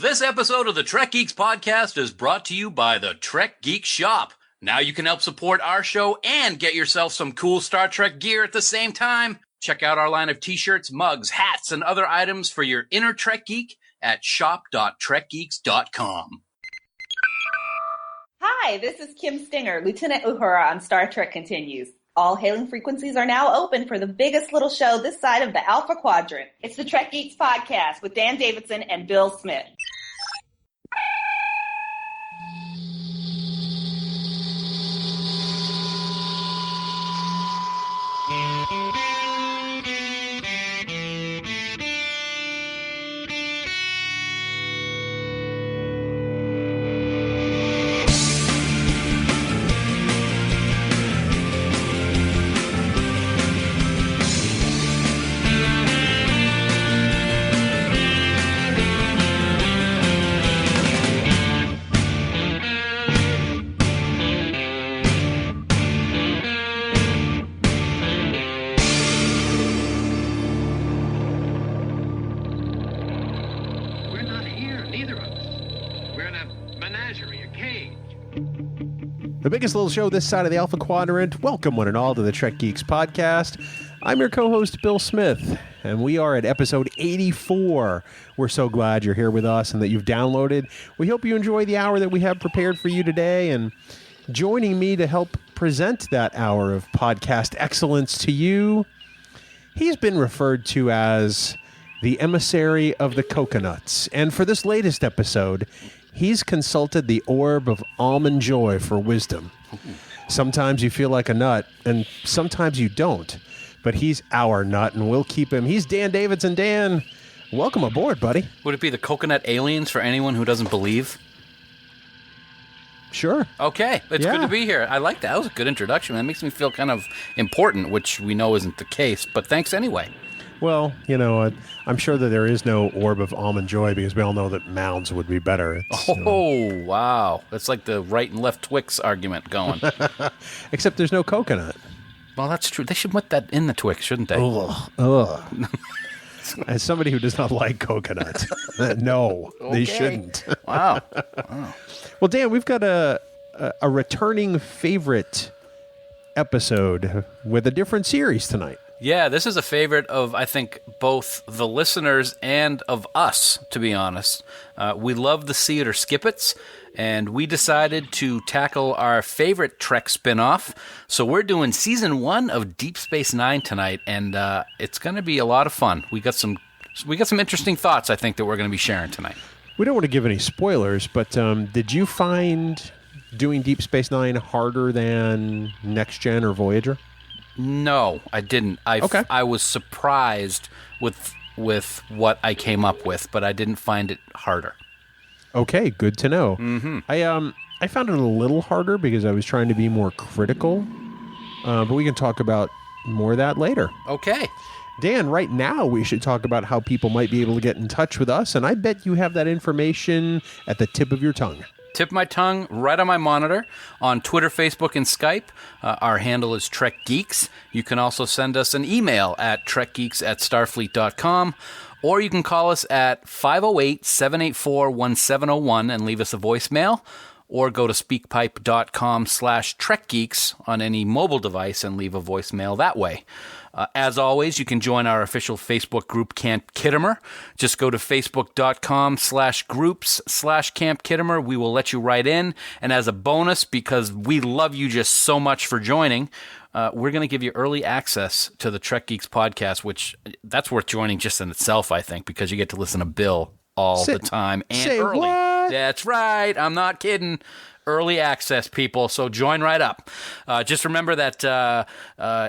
This episode of the Trek Geeks Podcast is brought to you by the Trek Geeks Shop. Now you can help support our show and get yourself some cool Star Trek gear at the same time. Check out our line of t-shirts, mugs, hats, and other items for your inner Trek geek at shop.trekgeeks.com. Hi, this is Kim Stinger, Lieutenant Uhura on Star Trek Continues. All hailing frequencies are now open for the biggest little show this side of the Alpha Quadrant. It's the Trek Geeks Podcast with Dan Davidson and Bill Smith. The biggest little show this side of the Alpha Quadrant. Welcome one and all to the Trek Geeks Podcast. I'm your co-host, Bill Smith, and we are at episode 84. We're so glad you're here with us and that you've downloaded. We hope you enjoy the hour that we have prepared for you today, and joining me to help present that hour of podcast excellence to you, he's been referred to as the emissary of the coconuts. And for this latest episode, he's consulted the orb of almond joy for wisdom. Sometimes you feel like a nut, and sometimes you don't. But he's our nut, and we'll keep him. He's Dan Davidson. Dan, welcome aboard, buddy. Would it be the coconut aliens for anyone who doesn't believe? Sure. Okay, it's good to be here. I like that. That was a good introduction. That makes me feel kind of important, which we know isn't the case, but thanks anyway. Well, you know, I'm sure that there is no orb of almond joy because we all know that mounds would be better. Wow. That's like the right and left Twix argument going. Except there's no coconut. Well, that's true. They should put that in the Twix, shouldn't they? Ugh. As somebody who does not like coconut, no, they shouldn't. Wow. Well, Dan, we've got a returning favorite episode with a different series tonight. Yeah, this is a favorite of, I think, both the listeners and of us, to be honest. We love the See It or Skip It's, and we decided to tackle our favorite Trek spinoff. So we're doing Season 1 of Deep Space Nine tonight, and it's going to be a lot of fun. We got some interesting thoughts, I think, that we're going to be sharing tonight. We don't want to give any spoilers, but did you find doing Deep Space Nine harder than Next Gen or Voyager? No, I didn't. I was surprised with what I came up with, but I didn't find it harder. Okay, good to know. Mm-hmm. I found it a little harder because I was trying to be more critical, but we can talk about more of that later. Okay. Dan, right now we should talk about how people might be able to get in touch with us, and I bet you have that information at the tip of your tongue. Tip my tongue right on my monitor on Twitter, Facebook, and Skype. Our handle is Trek Geeks. You can also send us an email at trekgeeks@starfleet.com, or you can call us at 508-784-1701 and leave us a voicemail, or go to speakpipe.com/trekgeeks on any mobile device and leave a voicemail that way. As always, you can join our official Facebook group, Camp Kittimer. Just go to facebook.com/groups/Camp Kittimer. We will let you right in. And as a bonus, because we love you just so much for joining, we're going to give you early access to the Trek Geeks podcast, which that's worth joining just in itself, I think, because you get to listen to Bill all the time and early. What? That's right. I'm not kidding. Early access, people, so join right up. Just remember that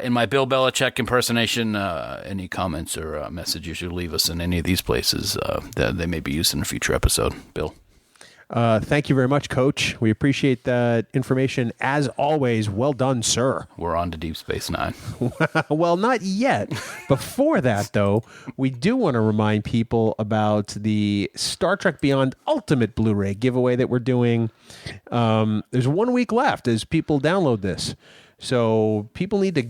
in my Bill Belichick impersonation, any comments or messages you leave us in any of these places, they may be used in a future episode. Bill? Thank you very much, Coach. We appreciate that information. As always, well done, sir. We're on to Deep Space Nine. Well, not yet. Before that, though, we do want to remind people about the Star Trek Beyond Ultimate Blu-ray giveaway that we're doing. There's 1 week left as people download this. So people need to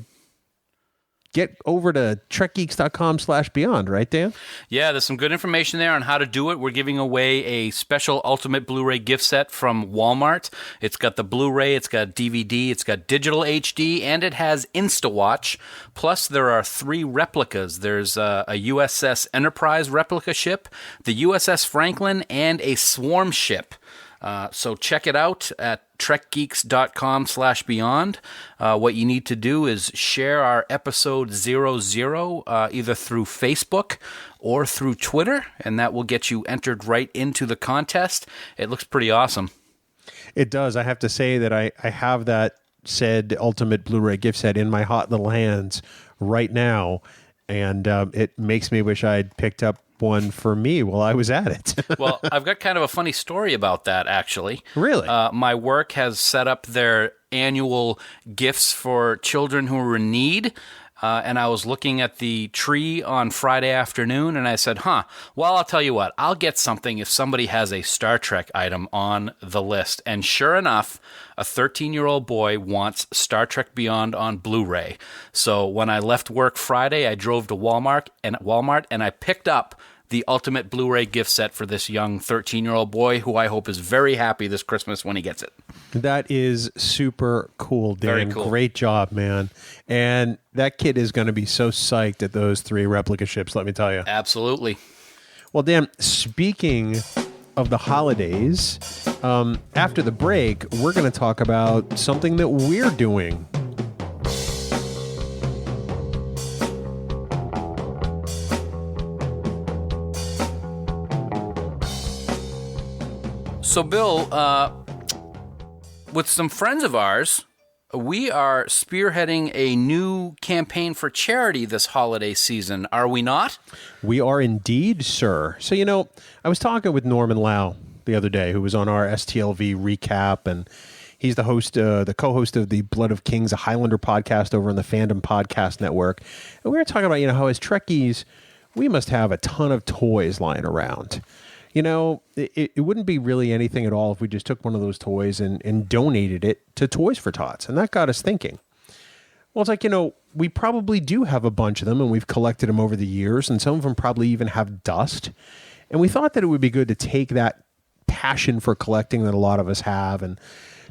get over to trekgeeks.com/beyond, right, Dan? Yeah, there's some good information there on how to do it. We're giving away a special Ultimate Blu-ray gift set from Walmart. It's got the Blu-ray, it's got DVD, it's got digital HD, and it has InstaWatch. Plus, there are 3 replicas. There's a USS Enterprise replica ship, the USS Franklin, and a Swarm ship. So check it out at trekgeeks.com/beyond. What you need to do is share our episode 00 either through Facebook or through Twitter, and that will get you entered right into the contest. It looks pretty awesome. It does. I have to say that I have that said Ultimate Blu-ray gift set in my hot little hands right now, and it makes me wish I'd picked up one for me while I was at it. Well, I've got kind of a funny story about that, actually. Really? My work has set up their annual gifts for children who are in need. And I was looking at the tree on Friday afternoon, and I said, well, I'll tell you what, I'll get something if somebody has a Star Trek item on the list. And sure enough, a 13-year-old boy wants Star Trek Beyond on Blu-ray. So when I left work Friday, I drove to Walmart, and I picked up the Ultimate Blu-ray gift set for this young 13-year-old boy who I hope is very happy this Christmas when he gets it. That is super cool, Dan. Very cool. Great job, man. And that kid is going to be so psyched at those 3 replica ships, let me tell you. Absolutely. Well, Dan, speaking of the holidays, after the break, we're going to talk about something that we're doing. So, Bill, with some friends of ours, we are spearheading a new campaign for charity this holiday season, are we not? We are indeed, sir. So, I was talking with Norman Lau the other day, who was on our STLV recap, and he's the co-host of the Blood of Kings, a Highlander podcast over on the Fandom Podcast Network. And we were talking about, how as Trekkies, we must have a ton of toys lying around. It wouldn't be really anything at all if we just took one of those toys and donated it to Toys for Tots. And that got us thinking. Well, it's like, we probably do have a bunch of them, and we've collected them over the years, and some of them probably even have dust. And we thought that it would be good to take that passion for collecting that a lot of us have and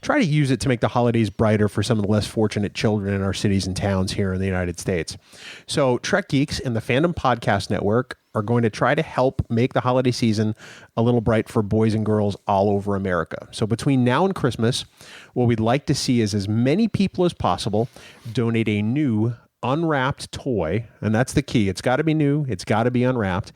try to use it to make the holidays brighter for some of the less fortunate children in our cities and towns here in the United States. So Trek Geeks and the Fandom Podcast Network are going to try to help make the holiday season a little bright for boys and girls all over America. So between now and Christmas, what we'd like to see is as many people as possible donate a new unwrapped toy, and that's the key. It's got to be new. It's got to be unwrapped.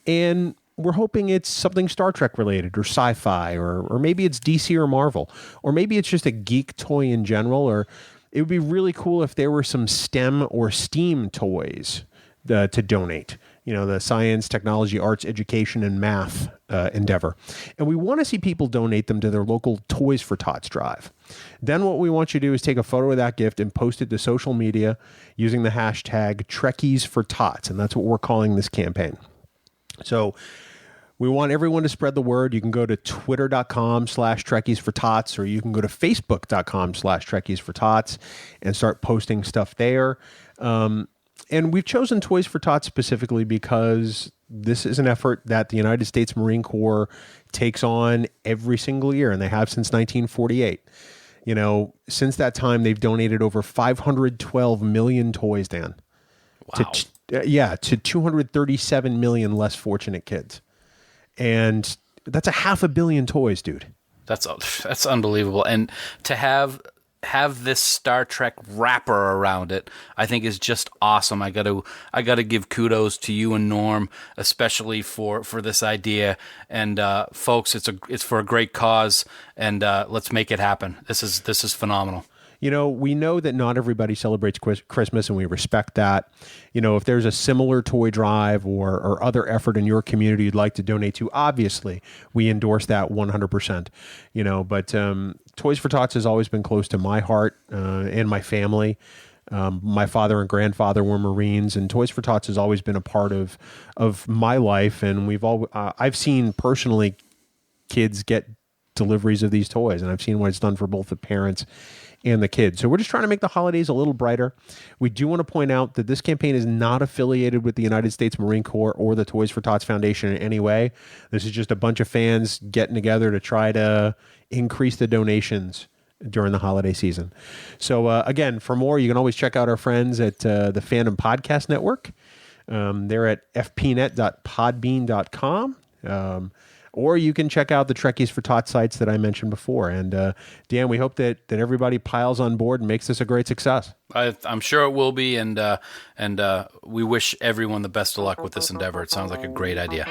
And we're hoping it's something Star Trek related or sci-fi, or maybe it's DC or Marvel, or maybe it's just a geek toy in general, or it would be really cool if there were some STEM or STEAM toys to donate. The science, technology, arts, education, and math endeavor. And we want to see people donate them to their local Toys for Tots drive. Then what we want you to do is take a photo of that gift and post it to social media using the hashtag #TrekkiesForTots, and that's what we're calling this campaign. So we want everyone to spread the word. You can go to twitter.com/TrekkiesForTots, or you can go to facebook.com/TrekkiesForTots and start posting stuff there. And we've chosen Toys for Tots specifically because this is an effort that the United States Marine Corps takes on every single year, and they have since 1948. Since that time, they've donated over 512 million toys, Dan. Wow. To 237 million less fortunate kids. And that's 500 million toys, dude. That's unbelievable. And to have this Star Trek wrapper around it, I think is just awesome. I got to give kudos to you and Norm, especially for this idea. And folks, it's for a great cause, and let's make it happen. This is phenomenal. We know that not everybody celebrates Christmas, and we respect that. If there's a similar toy drive or other effort in your community you'd like to donate to, obviously, we endorse that 100%. But Toys for Tots has always been close to my heart and my family. My father and grandfather were Marines, and Toys for Tots has always been a part of my life. And I've seen personally kids get deliveries of these toys, and I've seen what it's done for both the parents and the kids. So we're just trying to make the holidays a little brighter. We do want to point out that this campaign is not affiliated with the United States Marine Corps or the Toys for Tots Foundation in any way. This is just a bunch of fans getting together to try to increase the donations during the holiday season. So again, for more, you can always check out our friends at the Fandom Podcast Network. They're at fpnet.podbean.com. Or you can check out the Trekkies for Tots sites that I mentioned before. And Dan, we hope that everybody piles on board and makes this a great success. I'm sure it will be, and we wish everyone the best of luck with this endeavor. It sounds like a great idea.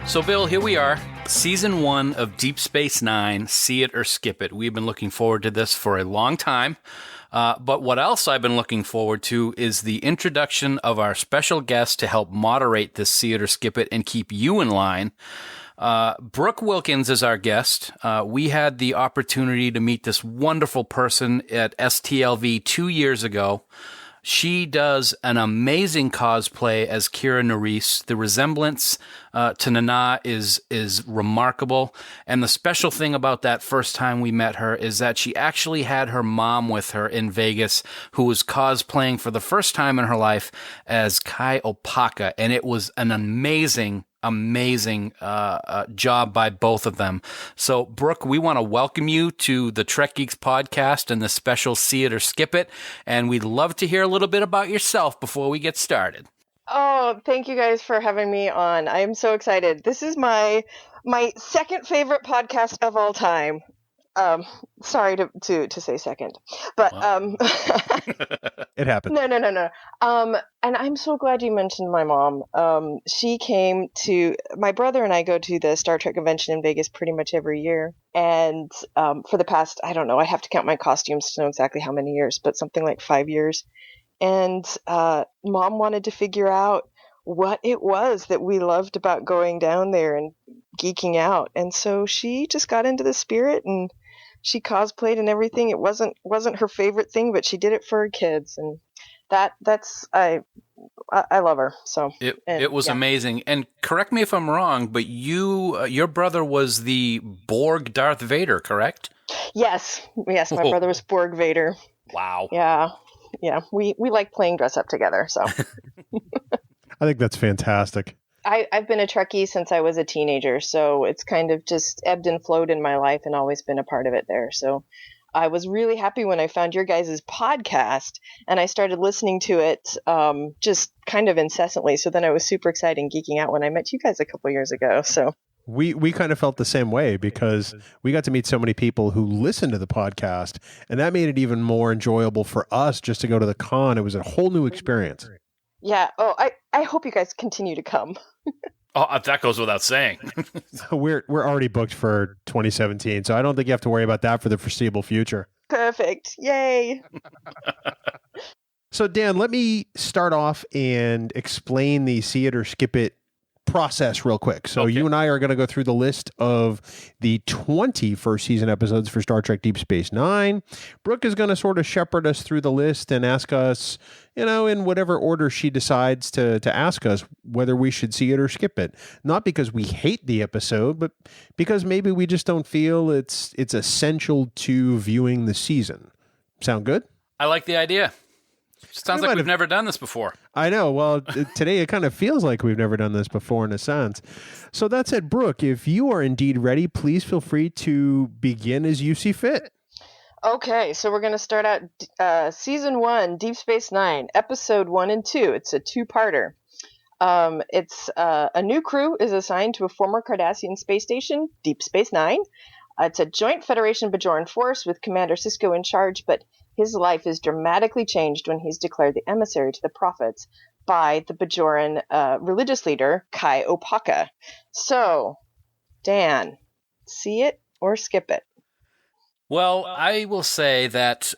So, Bill, here we are, Season 1 of Deep Space Nine, See It or Skip It. We've been looking forward to this for a long time. But what else I've been looking forward to is the introduction of our special guest to help moderate this See It or Skip It and keep you in line. Brooke Wilkins is our guest. We had the opportunity to meet this wonderful person at STLV 2 years ago. She does an amazing cosplay as Kira Nerys. The resemblance to Nana is remarkable. And the special thing about that first time we met her is that she actually had her mom with her in Vegas, who was cosplaying for the first time in her life as Kai Opaka. And it was an amazing job by both of them. So, Brooke, we want to welcome you to the Trek Geeks Podcast and the special See It or Skip It. And we'd love to hear a little bit about yourself before we get started. Oh, thank you guys for having me on. I am so excited. This is my second favorite podcast of all time. Sorry to say second, but Wow. It happened. No. And I'm so glad you mentioned my mom. She came to my brother and I go to the Star Trek convention in Vegas pretty much every year. And for the past, I don't know, I have to count my costumes to know exactly how many years, but something like 5 years. And Mom wanted to figure out what it was that we loved about going down there and geeking out. And so she just got into the spirit and she cosplayed and everything. It wasn't her favorite thing, but she did it for her kids, and that's I love her. So it was amazing. And correct me if I'm wrong, but your brother was the Borg Darth Vader, correct? Yes. My brother was Borg Vader. Wow. Yeah. We like playing dress up together. So I think that's fantastic. I've been a Trekkie since I was a teenager, so it's kind of just ebbed and flowed in my life and always been a part of it there. So I was really happy when I found your guys' podcast and I started listening to it just kind of incessantly. So then I was super excited and geeking out when I met you guys a couple years ago. So we kind of felt the same way because we got to meet so many people who listen to the podcast, and that made it even more enjoyable for us just to go to the con. It was a whole new experience. Yeah. Oh, I hope you guys continue to come. Oh, that goes without saying. We're already booked for 2017, so I don't think you have to worry about that for the foreseeable future. Perfect. Yay. So, Dan, let me start off and explain the See It or Skip It process real quick. So Okay. You and I are going to go through the list of the 20 first season episodes for Star Trek Deep Space Nine. Brooke is going to sort of shepherd us through the list and ask us, in whatever order she decides to ask us whether we should see it or skip it. Not because we hate the episode, but because maybe we just don't feel it's essential to viewing the season. Sound good? I like the idea. Sounds like we've never done this before. I know. Well, today it kind of feels like we've never done this before in a sense. So that said, Brooke, if you are indeed ready, please feel free to begin as you see fit. Okay, so we're going to start out Season 1, Deep Space Nine, Episode 1 and 2. It's a two-parter. It's a new crew is assigned to a former Cardassian space station, Deep Space Nine. It's a joint Federation Bajoran force with Commander Sisko in charge, but his life is dramatically changed when he's declared the emissary to the prophets by the Bajoran religious leader, Kai Opaka. So, Dan, see it or skip it? Well, I will say that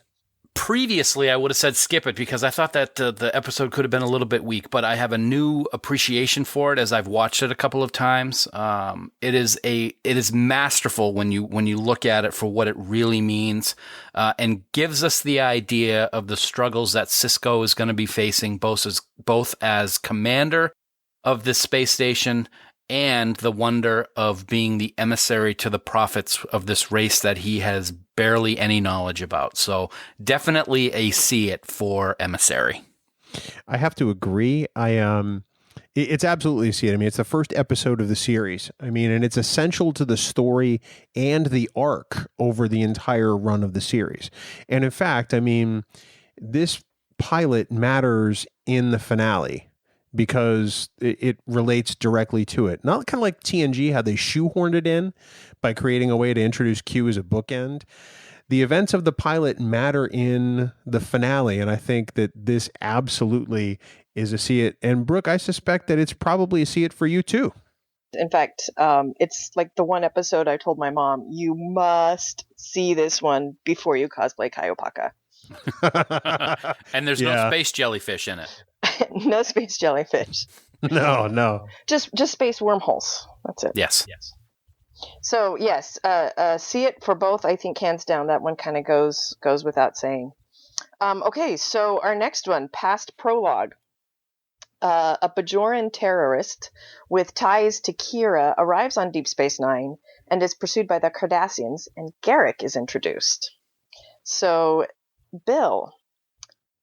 Previously, I would have said skip it because I thought that the episode could have been a little bit weak, but I have a new appreciation for it as I've watched it a couple of times. It is masterful when you look at it for what it really means, and gives us the idea of the struggles that Sisko is going to be facing, both as commander of this space station and the wonder of being the emissary to the prophets of this race that he has barely any knowledge about. So definitely a see it for emissary. I have to agree. It's absolutely a see it. I mean, it's the first episode of the series. I mean, and it's essential to the story and the arc over the entire run of the series. And in fact, I mean, this pilot matters in the finale, because it relates directly to it. Not kind of like TNG, how they shoehorned it in by creating a way to introduce Q as a bookend. The events of the pilot matter in the finale, and I think that this absolutely is a see it. And Brooke, I suspect that it's probably a see it for you too. In fact, it's like the one episode I told my mom, you must see this one before you cosplay Kaiopaka. And there's no space jellyfish in it. No space jellyfish. No. Just space wormholes. That's it. Yes. So yes, see it for both. I think hands down that one kind of goes without saying. Okay, so our next one, past prologue. A Bajoran terrorist with ties to Kira arrives on Deep Space Nine and is pursued by the Cardassians, and Garrick is introduced. So, Bill,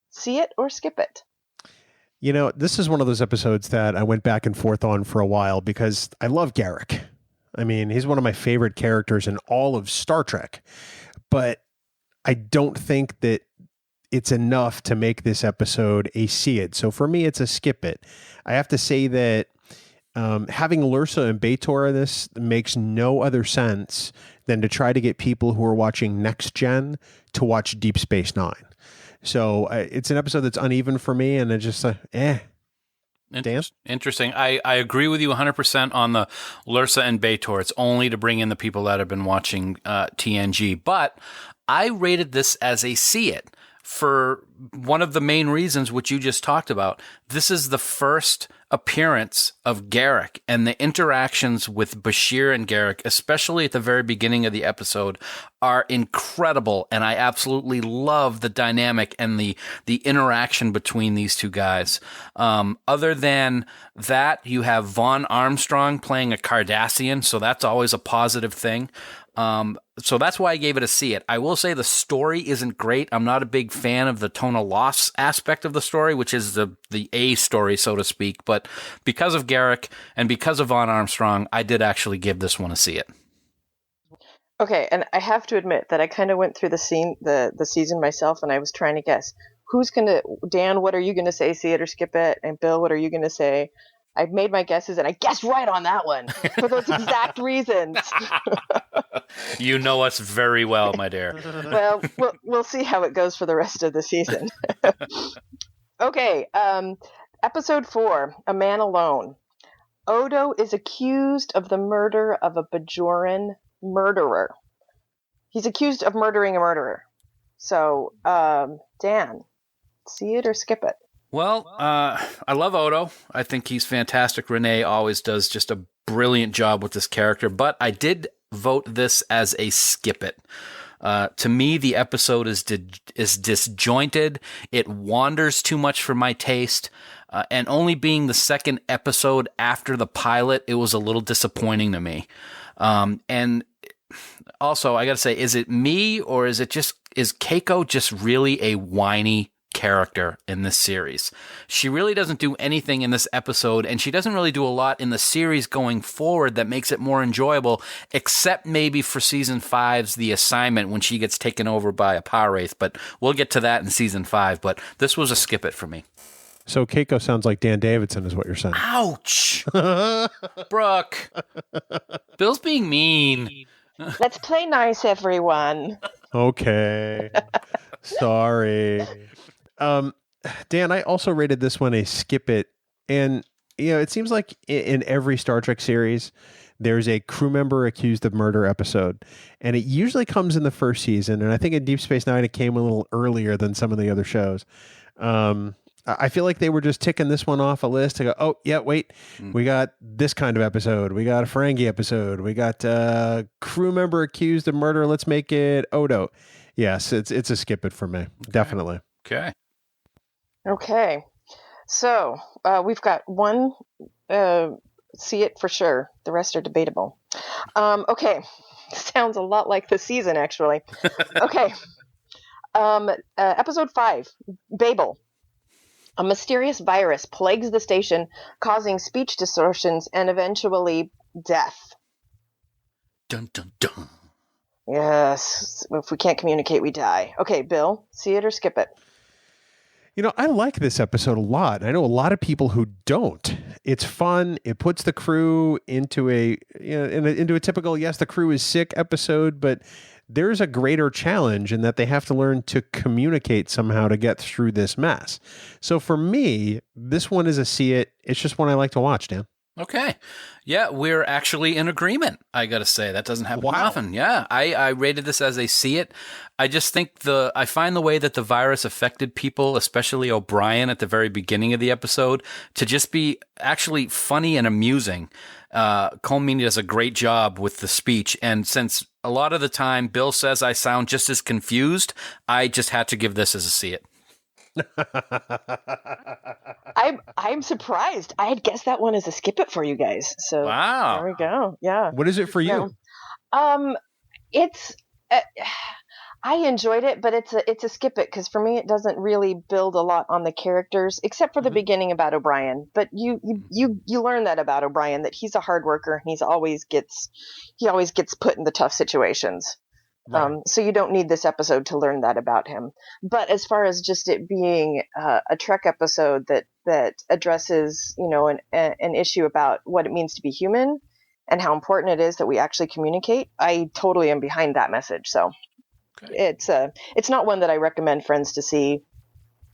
see it or skip it? You know, this is one of those episodes that I went back and forth on for a while because I love Garrick. I mean, he's one of my favorite characters in all of Star Trek, but I don't think that it's enough to make this episode a see it. So for me, it's a skip it. I have to say that having Lursa and B'Etor in this makes no other sense than to try to get people who are watching Next Gen to watch Deep Space Nine. So it's an episode that's uneven for me, and it's just Dan? Interesting. I agree with you 100% on the Lursa and B'Etor. It's only to bring in the people that have been watching TNG. But I rated this as a see it for one of the main reasons which you just talked about. This is the first appearance of Garrick, and the interactions with Bashir and Garrick, especially at the very beginning of the episode, are incredible, and I absolutely love the dynamic and the interaction between these two guys. Other than that, you have Vaughn Armstrong playing a Cardassian, so that's always a positive thing. So that's why I gave it a see it. I will say the story isn't great. I'm not a big fan of the tonal loss aspect of the story, which is the A story, so to speak. But because of Garrick and because of Vaughn Armstrong, I did actually give this one a see it. Okay, and I have to admit that I kind of went through the season myself, and I was trying to guess Dan, what are you gonna say, see it or skip it? And Bill, what are you gonna say? I made my guesses, and I guessed right on that one for those exact reasons. You know us very well, my dear. Well, we'll see how it goes for the rest of the season. Okay, episode 4, A Man Alone. Odo is accused of the murder of a Bajoran murderer. He's accused of murdering a murderer. So, Dan, see it or skip it? Well, I love Odo. I think he's fantastic. Renee always does just a brilliant job with this character, but I did vote this as a skip it. To me, the episode is disjointed. It wanders too much for my taste. And only being the second episode after the pilot, it was a little disappointing to me. And also, I got to say, is it me or is Keiko just really a whiny character in this series? She really doesn't do anything in this episode, and she doesn't really do a lot in the series going forward that makes it more enjoyable, except maybe for season 5's The Assignment when she gets taken over by a power wraith, but we'll get to that in season 5. But this was a skip it for me. So Keiko sounds like Dan Davidson is what you're saying. Ouch. Brooke, Bill's being mean. Let's play nice, everyone. Okay. Sorry. Dan, I also rated this one a skip it. And, it seems like in every Star Trek series, there's a crew member accused of murder episode. And it usually comes in the first season. And I think in Deep Space Nine, it came a little earlier than some of the other shows. I feel like they were just ticking this one off a list to go, oh, yeah, wait, we got this kind of episode. We got a Ferengi episode. We got crew member accused of murder. Let's make it Odo. Yes, it's a skip it for me. Okay. Definitely. Okay. So we've got one see it for sure. The rest are debatable. Okay. Sounds a lot like the season, actually. Okay. Episode 5, Babel. A mysterious virus plagues the station, causing speech distortions and eventually death. Dun, dun, dun. Yes. If we can't communicate, we die. Okay, Bill, see it or skip it? You know, I like this episode a lot. I know a lot of people who don't. It's fun. It puts the crew into into a typical, yes, the crew is sick episode, but there's a greater challenge in that they have to learn to communicate somehow to get through this mess. So for me, this one is a see it. It's just one I like to watch, Dan. Okay. Yeah, we're actually in agreement, I got to say. That doesn't happen often. Yeah, I rated this as a see it. I just think I find the way that the virus affected people, especially O'Brien at the very beginning of the episode, to just be actually funny and amusing. Colmini does a great job with the speech. And since a lot of the time Bill says I sound just as confused, I just had to give this as a see it. I'm surprised. I had guessed that one as a skip it for you guys. So wow, there we go. Yeah. What is it for you? It's I enjoyed it, but it's a skip it because for me it doesn't really build a lot on the characters except for the beginning about O'Brien. But you learn that about O'Brien, that he's a hard worker and he always gets put in the tough situations. Right. So you don't need this episode to learn that about him. But as far as just it being a Trek episode that addresses, an issue about what it means to be human and how important it is that we actually communicate, I totally am behind that message. So it's not one that I recommend friends to see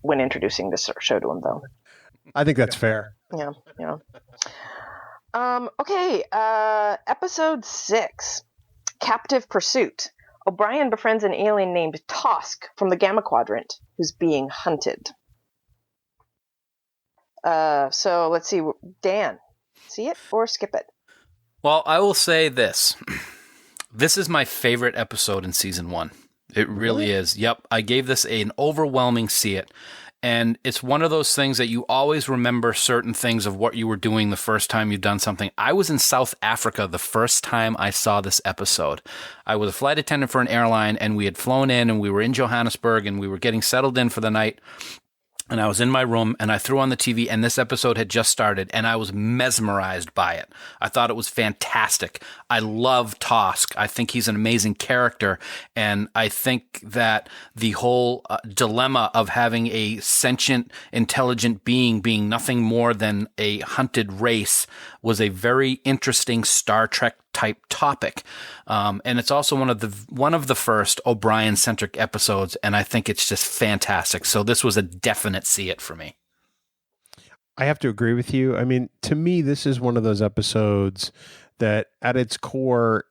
when introducing this show to them, though. I think that's fair. Yeah. Okay. Episode 6, Captive Pursuit. O'Brien befriends an alien named Tosk from the Gamma Quadrant who's being hunted. So let's see. Dan, see it or skip it? Well, I will say this. This is my favorite episode in season 1. It really is. Yep. I gave this an overwhelming see it. And it's one of those things that you always remember certain things of what you were doing the first time you've done something. I was in South Africa the first time I saw this episode. I was a flight attendant for an airline, and we had flown in, and we were in Johannesburg, and we were getting settled in for the night. And I was in my room, and I threw on the TV, and this episode had just started, and I was mesmerized by it. I thought it was fantastic. I love Tosk. I think he's an amazing character, and I think that the whole dilemma of having a sentient, intelligent being nothing more than a hunted race was a very interesting Star Trek type topic. And it's also one of the first O'Brien-centric episodes, and I think it's just fantastic. So this was a definite see it for me. I have to agree with you. I mean, to me, this is one of those episodes that at its core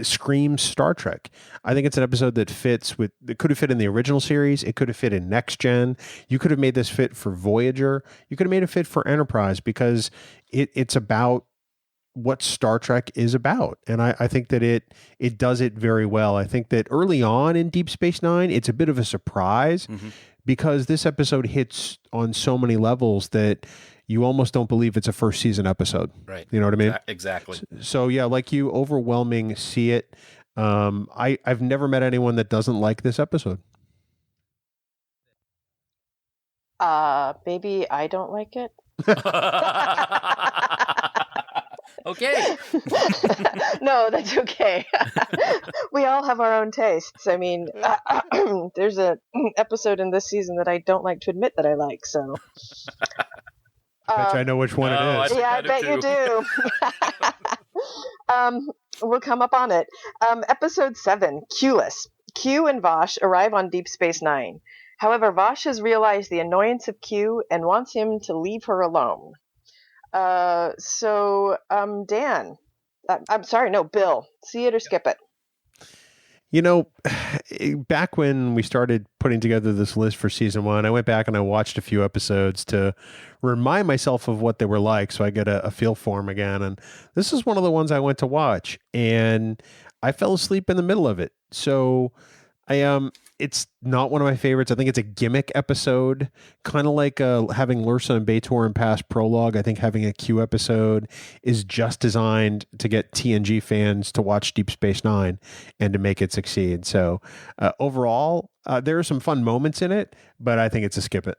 screams Star Trek. I think it's an episode that it could have fit in the original series. It could have fit in Next Gen. You could have made this fit for Voyager. You could have made it fit for Enterprise because it's about what Star Trek is about. And I think that it does it very well. I think that early on in Deep Space Nine, it's a bit of a surprise because this episode hits on so many levels that you almost don't believe it's a first season episode. Right. You know what I mean? Exactly. So yeah, like you, overwhelming see it. I've never met anyone that doesn't like this episode. Maybe I don't like it. Okay. No, that's okay. We all have our own tastes. I mean, there's an episode in this season that I don't like to admit that I like, so. I bet I know which one it is. Yeah, I bet you do. We'll come up on it. Episode 7, Q-less. Q and Vosh arrive on Deep Space Nine. However, Vosh has realized the annoyance of Q and wants him to leave her alone. Dan, I'm sorry, no, Bill. See it or skip it. You know, back when we started putting together this list for season 1, I went back and I watched a few episodes to remind myself of what they were like so I get a feel for them again. And this is one of the ones I went to watch, and I fell asleep in the middle of it. So it's not one of my favorites. I think it's a gimmick episode, kind of like having Lursa and B'Etor in past prologue. I think having a Q episode is just designed to get TNG fans to watch Deep Space Nine and to make it succeed. So overall, there are some fun moments in it, but I think it's a skip it.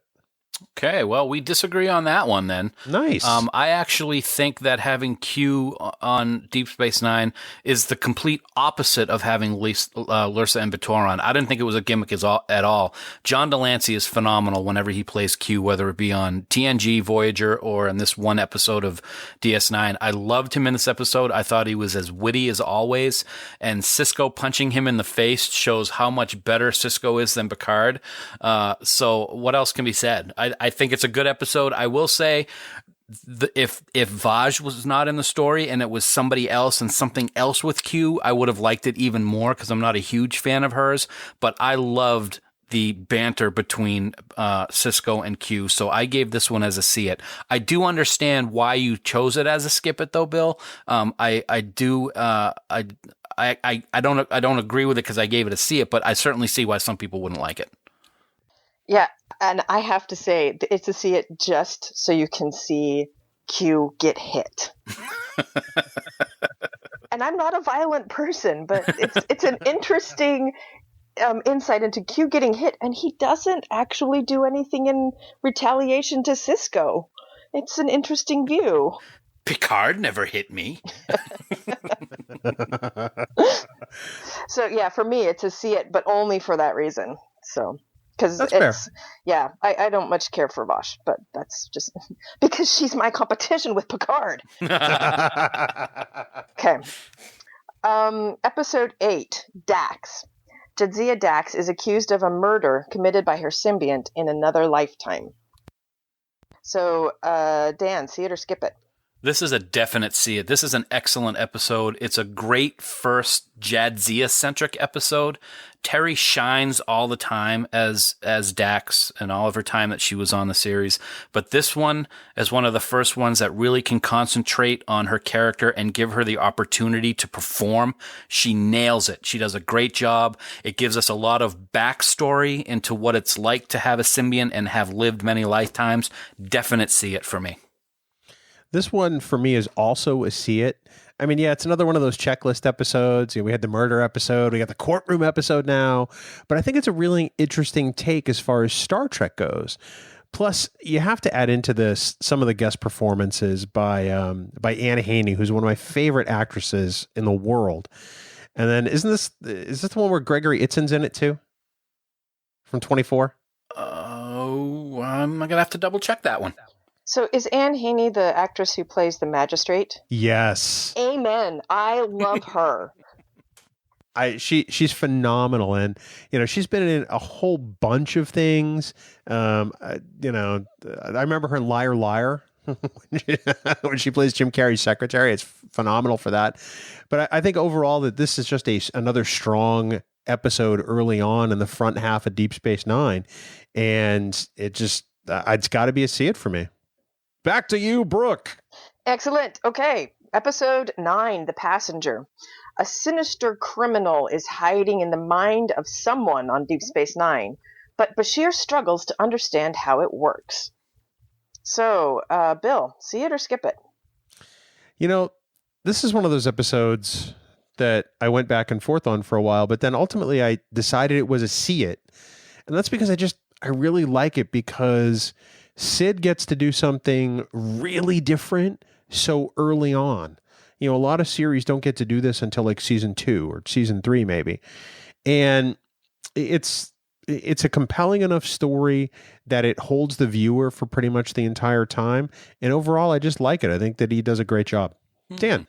Okay, well, we disagree on that one then. Nice. I actually think that having Q on Deep Space Nine is the complete opposite of having Lursa and B'Etor on. I didn't think it was a gimmick at all. John Delancey is phenomenal whenever he plays Q, whether it be on TNG, Voyager, or in this one episode of DS9. I loved him in this episode. I thought he was as witty as always, and Sisko punching him in the face shows how much better Sisko is than Picard. So what else can be said? I think it's a good episode. I will say, if Vaj was not in the story and it was somebody else and something else with Q, I would have liked it even more because I'm not a huge fan of hers. But I loved the banter between Sisko and Q, so I gave this one as a see it. I do understand why you chose it as a skip it, though, Bill. I don't agree with it because I gave it a see it, but I certainly see why some people wouldn't like it. Yeah, and I have to say, it's to see it just so you can see Q get hit. And I'm not a violent person, but it's an interesting insight into Q getting hit, and he doesn't actually do anything in retaliation to Sisko. It's an interesting view. Picard never hit me. So, yeah, for me, it's a see it, but only for that reason. So... Because that's fair. Yeah, I don't much care for Vosh, but that's just because she's my competition with Picard. Okay. Episode 8, Dax. Jadzia Dax is accused of a murder committed by her symbiont in another lifetime. So, Dan, see it or skip it? This is a definite see it. This is an excellent episode. It's a great first Jadzia-centric episode. Terry shines all the time as Dax and all of her time that she was on the series. But this one is one of the first ones that really can concentrate on her character and give her the opportunity to perform. She nails it. She does a great job. It gives us a lot of backstory into what it's like to have a symbiont and have lived many lifetimes. Definite see it for me. This one, for me, is also a see it. I mean, yeah, it's another one of those checklist episodes. You know, we had the murder episode. We got the courtroom episode now. But I think it's a really interesting take as far as Star Trek goes. Plus, you have to add into this some of the guest performances by Anne Haney, who's one of my favorite actresses in the world. And then is this the one where Gregory Itzen's in it too? From 24? Oh, I'm going to have to double check that one. So is Anne Haney the actress who plays the magistrate? Yes. Amen. I love her. She's phenomenal, and she's been in a whole bunch of things. I remember her in Liar Liar when she plays Jim Carrey's secretary. It's phenomenal for that. But I think overall that this is just another strong episode early on in the front half of Deep Space Nine, and it's got to be a see it for me. Back to you, Brooke. Excellent. Okay. Episode 9, The Passenger. A sinister criminal is hiding in the mind of someone on Deep Space Nine, but Bashir struggles to understand how it works. So, Bill, see it or skip it? This is one of those episodes that I went back and forth on for a while, but then ultimately I decided it was a see it. And that's because I really like it because Sid gets to do something really different so early on. A lot of series don't get to do this until like season 2 or season 3 maybe. And it's a compelling enough story that it holds the viewer for pretty much the entire time. And overall, I just like it. I think that he does a great job. Dan.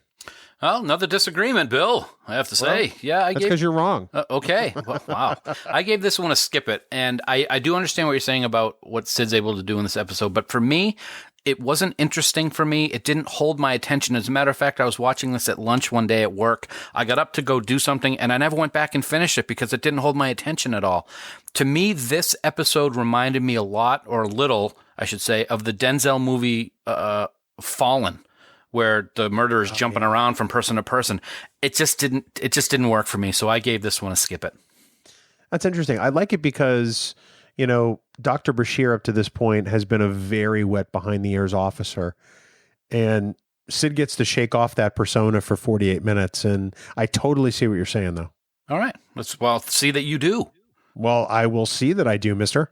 Well, another disagreement, Bill, I have to say. That's because you're wrong. Okay. Wow. I gave this one a skip it. And I do understand what you're saying about what Sid's able to do in this episode. But for me, it wasn't interesting for me. It didn't hold my attention. As a matter of fact, I was watching this at lunch one day at work. I got up to go do something, and I never went back and finished it because it didn't hold my attention at all. To me, this episode reminded me a lot, or a little, I should say, of the Denzel movie Fallen, where the murderer is jumping around from person to person. It just didn't work for me, so I gave this one a skip it. That's interesting. I like it because, you know, Dr. Bashir up to this point has been a very wet behind the ears officer, and Sid gets to shake off that persona for 48 minutes. And I totally see what you're saying, though. All right. Let's see that you do. Well, I will see that I do, mister.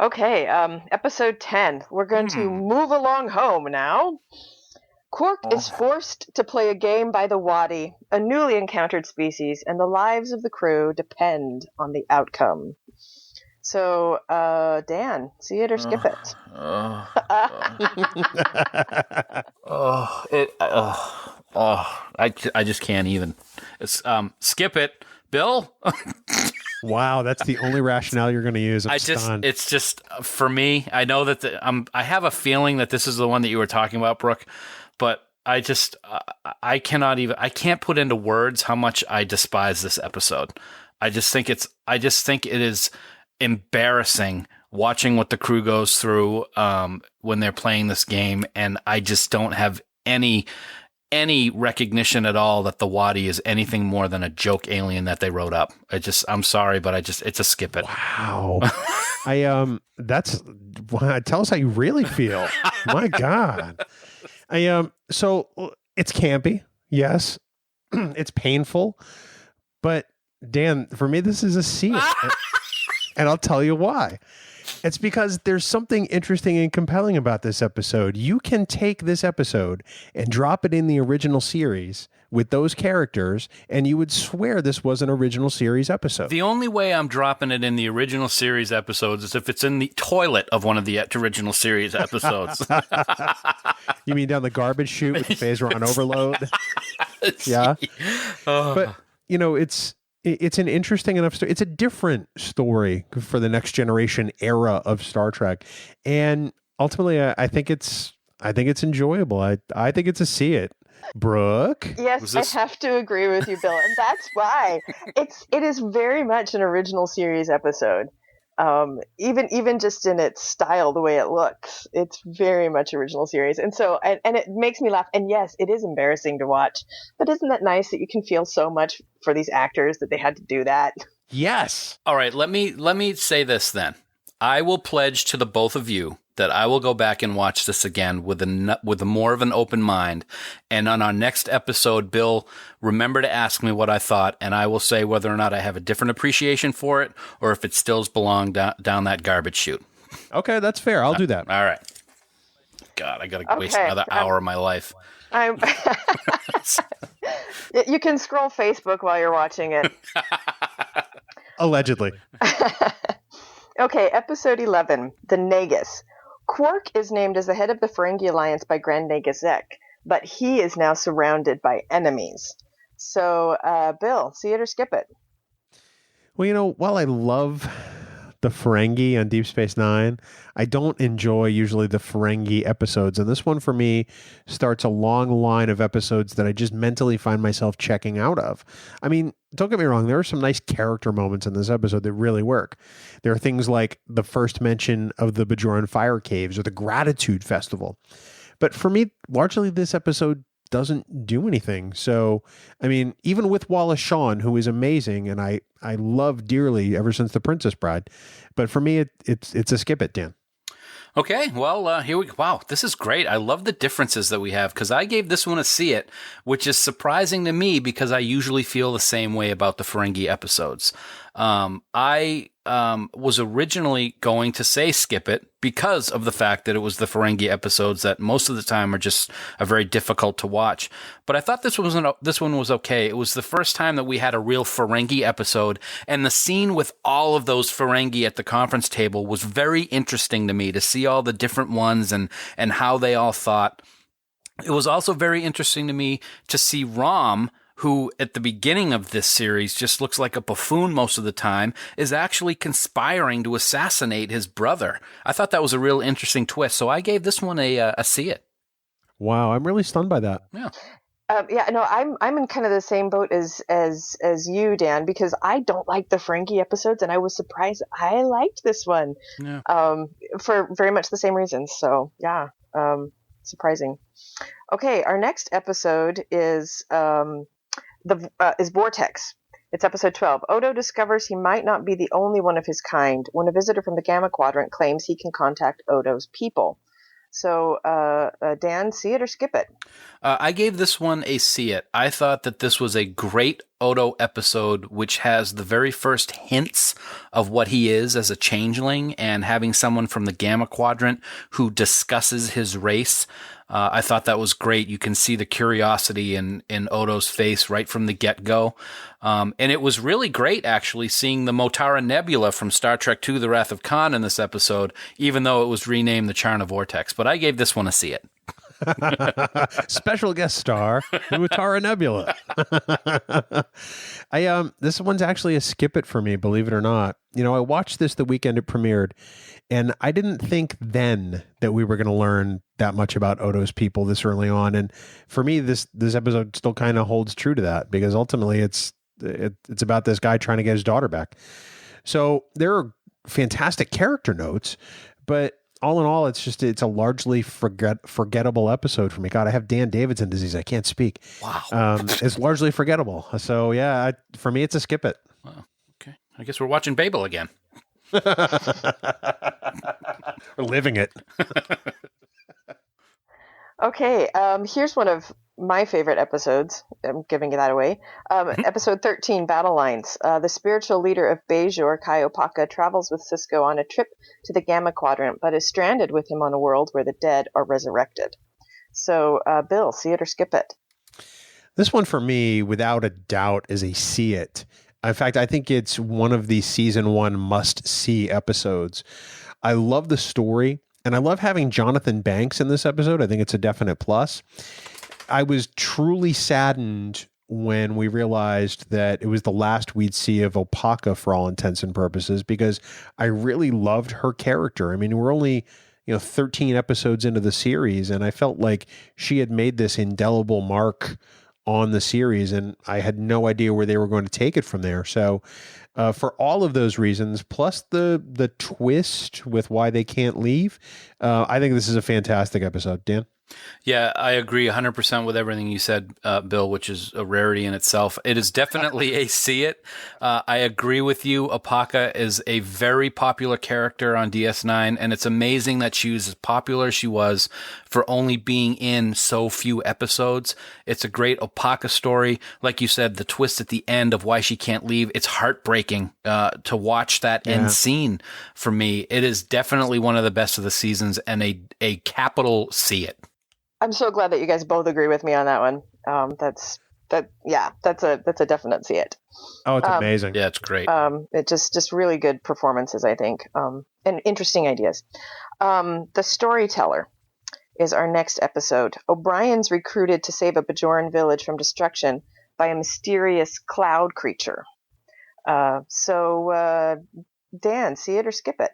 Okay, episode 10. We're going to move along home now. Quark is forced to play a game by the Wadi, a newly encountered species, and the lives of the crew depend on the outcome. So, Dan, see it or skip it? I just can't even. It's, skip it. Bill? Wow, that's the only rationale you're going to use. It's just, for me, I know that I have a feeling that this is the one that you were talking about, Brooke, but I can't put into words how much I despise this episode. I just think it is embarrassing watching what the crew goes through when they're playing this game, and I just don't have any recognition at all that the Wadi is anything more than a joke alien that they wrote up. I'm sorry, but it's a skip it. Wow. Tell us how you really feel. My God. So it's campy. Yes. It's painful, but Dan, for me, this is a C. And I'll tell you why. It's because there's something interesting and compelling about this episode. You can take this episode and drop it in the original series with those characters, and you would swear this was an original series episode. The only way I'm dropping it in the original series episodes is if it's in the toilet of one of the original series episodes. You mean down the garbage chute with the phaser on overload? Yeah. But, you know, it's an interesting enough story. It's a different story for the next generation era of Star Trek. And ultimately, I think it's enjoyable. I think it's a see it. Brooke? Yes, I have to agree with you, Bill. And that's why it is very much an original series episode. Even just in its style, the way it looks, it's very much original series. And so, and it makes me laugh. And yes, it is embarrassing to watch, but isn't that nice that you can feel so much for these actors that they had to do that? Yes. All right. Let me say this then. I will pledge to the both of you that I will go back and watch this again with a more of an open mind. And on our next episode, Bill, remember to ask me what I thought, and I will say whether or not I have a different appreciation for it, or if it still belongs down that garbage chute. Okay, that's fair. I'll do that. All right. God, I got to waste another hour of my life. You can scroll Facebook while you're watching it. Allegedly. Okay, episode 11, The Nagus. Quark is named as the head of the Ferengi Alliance by Grand Nagus Zek, but he is now surrounded by enemies. So, Bill, see it or skip it? Well, you know, while I love the Ferengi on Deep Space Nine, I don't enjoy usually the Ferengi episodes. And this one for me starts a long line of episodes that I just mentally find myself checking out of. I mean, don't get me wrong, there are some nice character moments in this episode that really work. There are things like the first mention of the Bajoran fire caves or the Gratitude Festival. But for me, largely this episode doesn't do anything. So, I mean, even with Wallace Shawn, who is amazing, and I love dearly ever since The Princess Bride, but for me, it's a skip it, Dan. Okay, well, here we go. Wow, this is great. I love the differences that we have, because I gave this one a see it, which is surprising to me because I usually feel the same way about the Ferengi episodes. I was originally going to say skip it because of the fact that it was the Ferengi episodes that most of the time are very difficult to watch. But I thought this one was okay. It was the first time that we had a real Ferengi episode, and the scene with all of those Ferengi at the conference table was very interesting to me to see all the different ones and how they all thought. It was also very interesting to me to see Rom, who at the beginning of this series just looks like a buffoon most of the time, is actually conspiring to assassinate his brother. I thought that was a real interesting twist, so I gave this one a see it. Wow, I'm really stunned by that. Yeah. I'm in kind of the same boat as you, Dan, because I don't like the Frankie episodes, and I was surprised I liked this one. Yeah. For very much the same reasons. So yeah, surprising. Okay, our next episode is Vortex. It's episode 12. Odo discovers he might not be the only one of his kind when a visitor from the Gamma Quadrant claims he can contact Odo's people. So, Dan, see it or skip it? I gave this one a see it. I thought that this was a great Odo episode, which has the very first hints of what he is as a changeling, and having someone from the Gamma Quadrant who discusses his race. I thought that was great. You can see the curiosity in Odo's face right from the get-go. And it was really great, actually, seeing the Motara Nebula from Star Trek II, The Wrath of Khan in this episode, even though it was renamed the Charna Vortex. But I gave this one a see it. Special guest star, the Motara Nebula. This one's actually a skip it for me, believe it or not. You know, I watched this the weekend it premiered, and I didn't think then that we were going to learn that much about Odo's people this early on. And for me, this episode still kind of holds true to that, because ultimately it's about this guy trying to get his daughter back. So there are fantastic character notes, but all in all, it's a largely forgettable episode for me. God, I have Dan Davidson disease. I can't speak. Wow. It's largely forgettable. So yeah, for me, it's a skip it. Wow. Okay. I guess we're watching Babel again. We're living it. Okay, here's one of my favorite episodes. I'm giving that away. Episode 13, Battle Lines. The spiritual leader of Bajor, Kai Opaka, travels with Sisko on a trip to the Gamma Quadrant, but is stranded with him on a world where the dead are resurrected. So, Bill, see it or skip it? This one for me, without a doubt, is a see it. In fact, I think it's one of the season 1 must-see episodes. I love the story, and I love having Jonathan Banks in this episode. I think it's a definite plus. I was truly saddened when we realized that it was the last we'd see of Opaka for all intents and purposes, because I really loved her character. I mean, we're only 13 episodes into the series, and I felt like she had made this indelible mark on the series, and I had no idea where they were going to take it from there. So for all of those reasons, plus the twist with why they can't leave, I think this is a fantastic episode. Dan? Yeah, I agree 100% with everything you said, Bill, which is a rarity in itself. It is definitely a see it. I agree with you. Opaka is a very popular character on DS9, and it's amazing that she was as popular as she was for only being in so few episodes. It's a great Opaka story. Like you said, the twist at the end of why she can't leave, it's heartbreaking to watch that end scene for me. It is definitely one of the best of the seasons, and a capital see it. I'm so glad that you guys both agree with me on that one. That's a definite see it. Oh, it's amazing. Yeah, it's great. It just really good performances, I think, and interesting ideas. The Storyteller is our next episode. O'Brien's recruited to save a Bajoran village from destruction by a mysterious cloud creature. So, Dan, see it or skip it?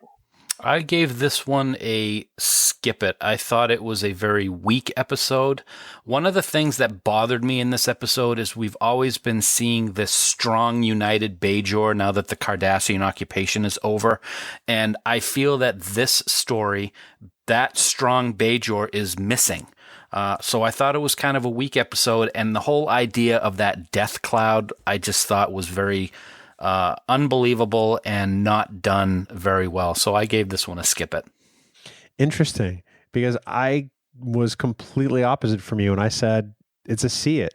I gave this one a skip it. I thought it was a very weak episode. One of the things that bothered me in this episode is we've always been seeing this strong, united Bajor now that the Cardassian occupation is over. And I feel that this story, that strong Bajor, is missing. So I thought it was kind of a weak episode. And the whole idea of that death cloud, I just thought was very unbelievable and not done very well. So I gave this one a skip it. Interesting, because I was completely opposite from you, and I said it's a see it.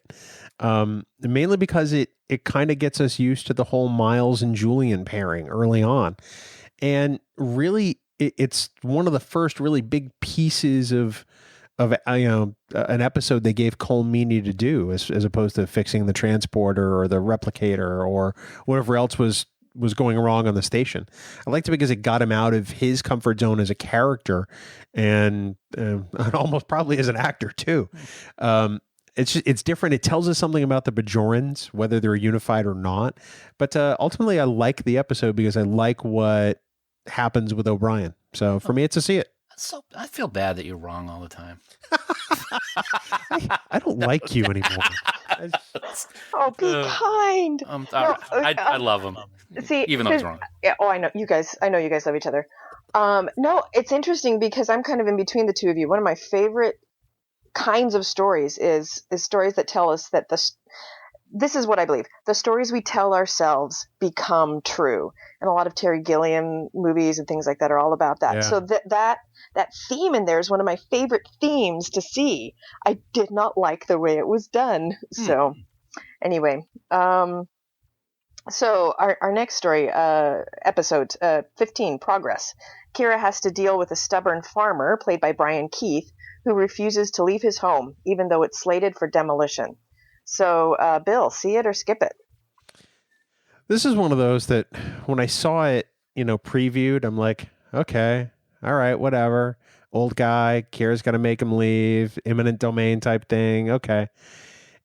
Mainly because it kind of gets us used to the whole Miles and Julian pairing early on. And really, it's one of the first really big pieces of an episode they gave Cole Meany to do, as opposed to fixing the transporter or the replicator or whatever else was going wrong on the station. I liked it because it got him out of his comfort zone as a character and almost probably as an actor too. it's different. It tells us something about the Bajorans, whether they're unified or not. But ultimately, I like the episode because I like what happens with O'Brien. So for me, it's a see it. So I feel bad that you're wrong all the time. I don't like you anymore. Oh, be kind. I love him. See, even though he's wrong. Yeah. Oh, I know you guys love each other. No, it's interesting because I'm kind of in between the two of you. One of my favorite kinds of stories is stories that tell us that this is what I believe. The stories we tell ourselves become true. And a lot of Terry Gilliam movies and things like that are all about that. Yeah. So that theme in there is one of my favorite themes to see. I did not like the way it was done. So anyway, so our next story, episode 15, Progress. Kira has to deal with a stubborn farmer, played by Brian Keith, who refuses to leave his home, even though it's slated for demolition. So, Bill, see it or skip it? This is one of those that when I saw it, previewed, I'm like, okay, all right, whatever. Old guy, Kira's got to make him leave, eminent domain type thing. Okay.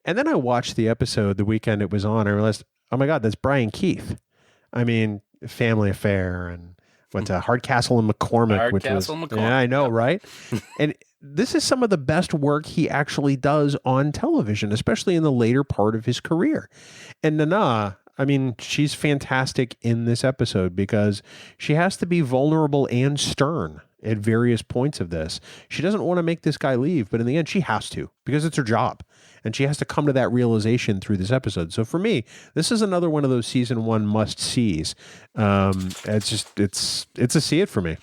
And then I watched the episode the weekend it was on. I realized, oh my God, that's Brian Keith. I mean, Family Affair and went to Hardcastle and McCormick. McCormick. Yeah, I know, right? And this is some of the best work he actually does on television, especially in the later part of his career. And Nana, I mean, she's fantastic in this episode because she has to be vulnerable and stern at various points of this. She doesn't want to make this guy leave, but in the end, she has to because it's her job. And she has to come to that realization through this episode. So for me, this is another one of those season one must-sees. It's a see it for me.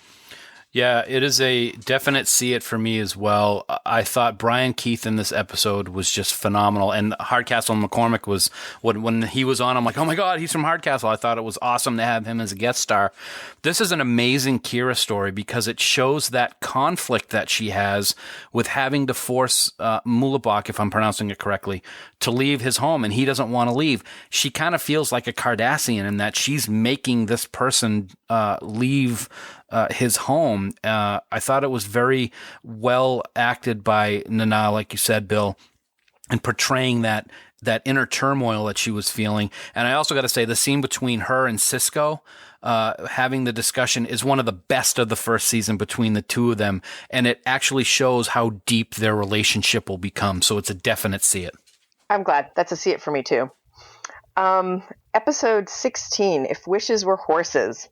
Yeah, it is a definite see it for me as well. I thought Brian Keith in this episode was just phenomenal. And Hardcastle and McCormick was, when he was on, I'm like, oh my God, he's from Hardcastle. I thought it was awesome to have him as a guest star. This is an amazing Kira story because it shows that conflict that she has with having to force Mulabach, if I'm pronouncing it correctly, to leave his home, and he doesn't want to leave. She kind of feels like a Cardassian in that she's making this person leave his home. I thought it was very well acted by Nana, like you said, Bill, and portraying that inner turmoil that she was feeling. And I also got to say, the scene between her and Cisco having the discussion is one of the best of the first season between the two of them, and it actually shows how deep their relationship will become. So it's a definite see it. I'm glad. That's a see it for me too. Episode 16, If Wishes Were Horses.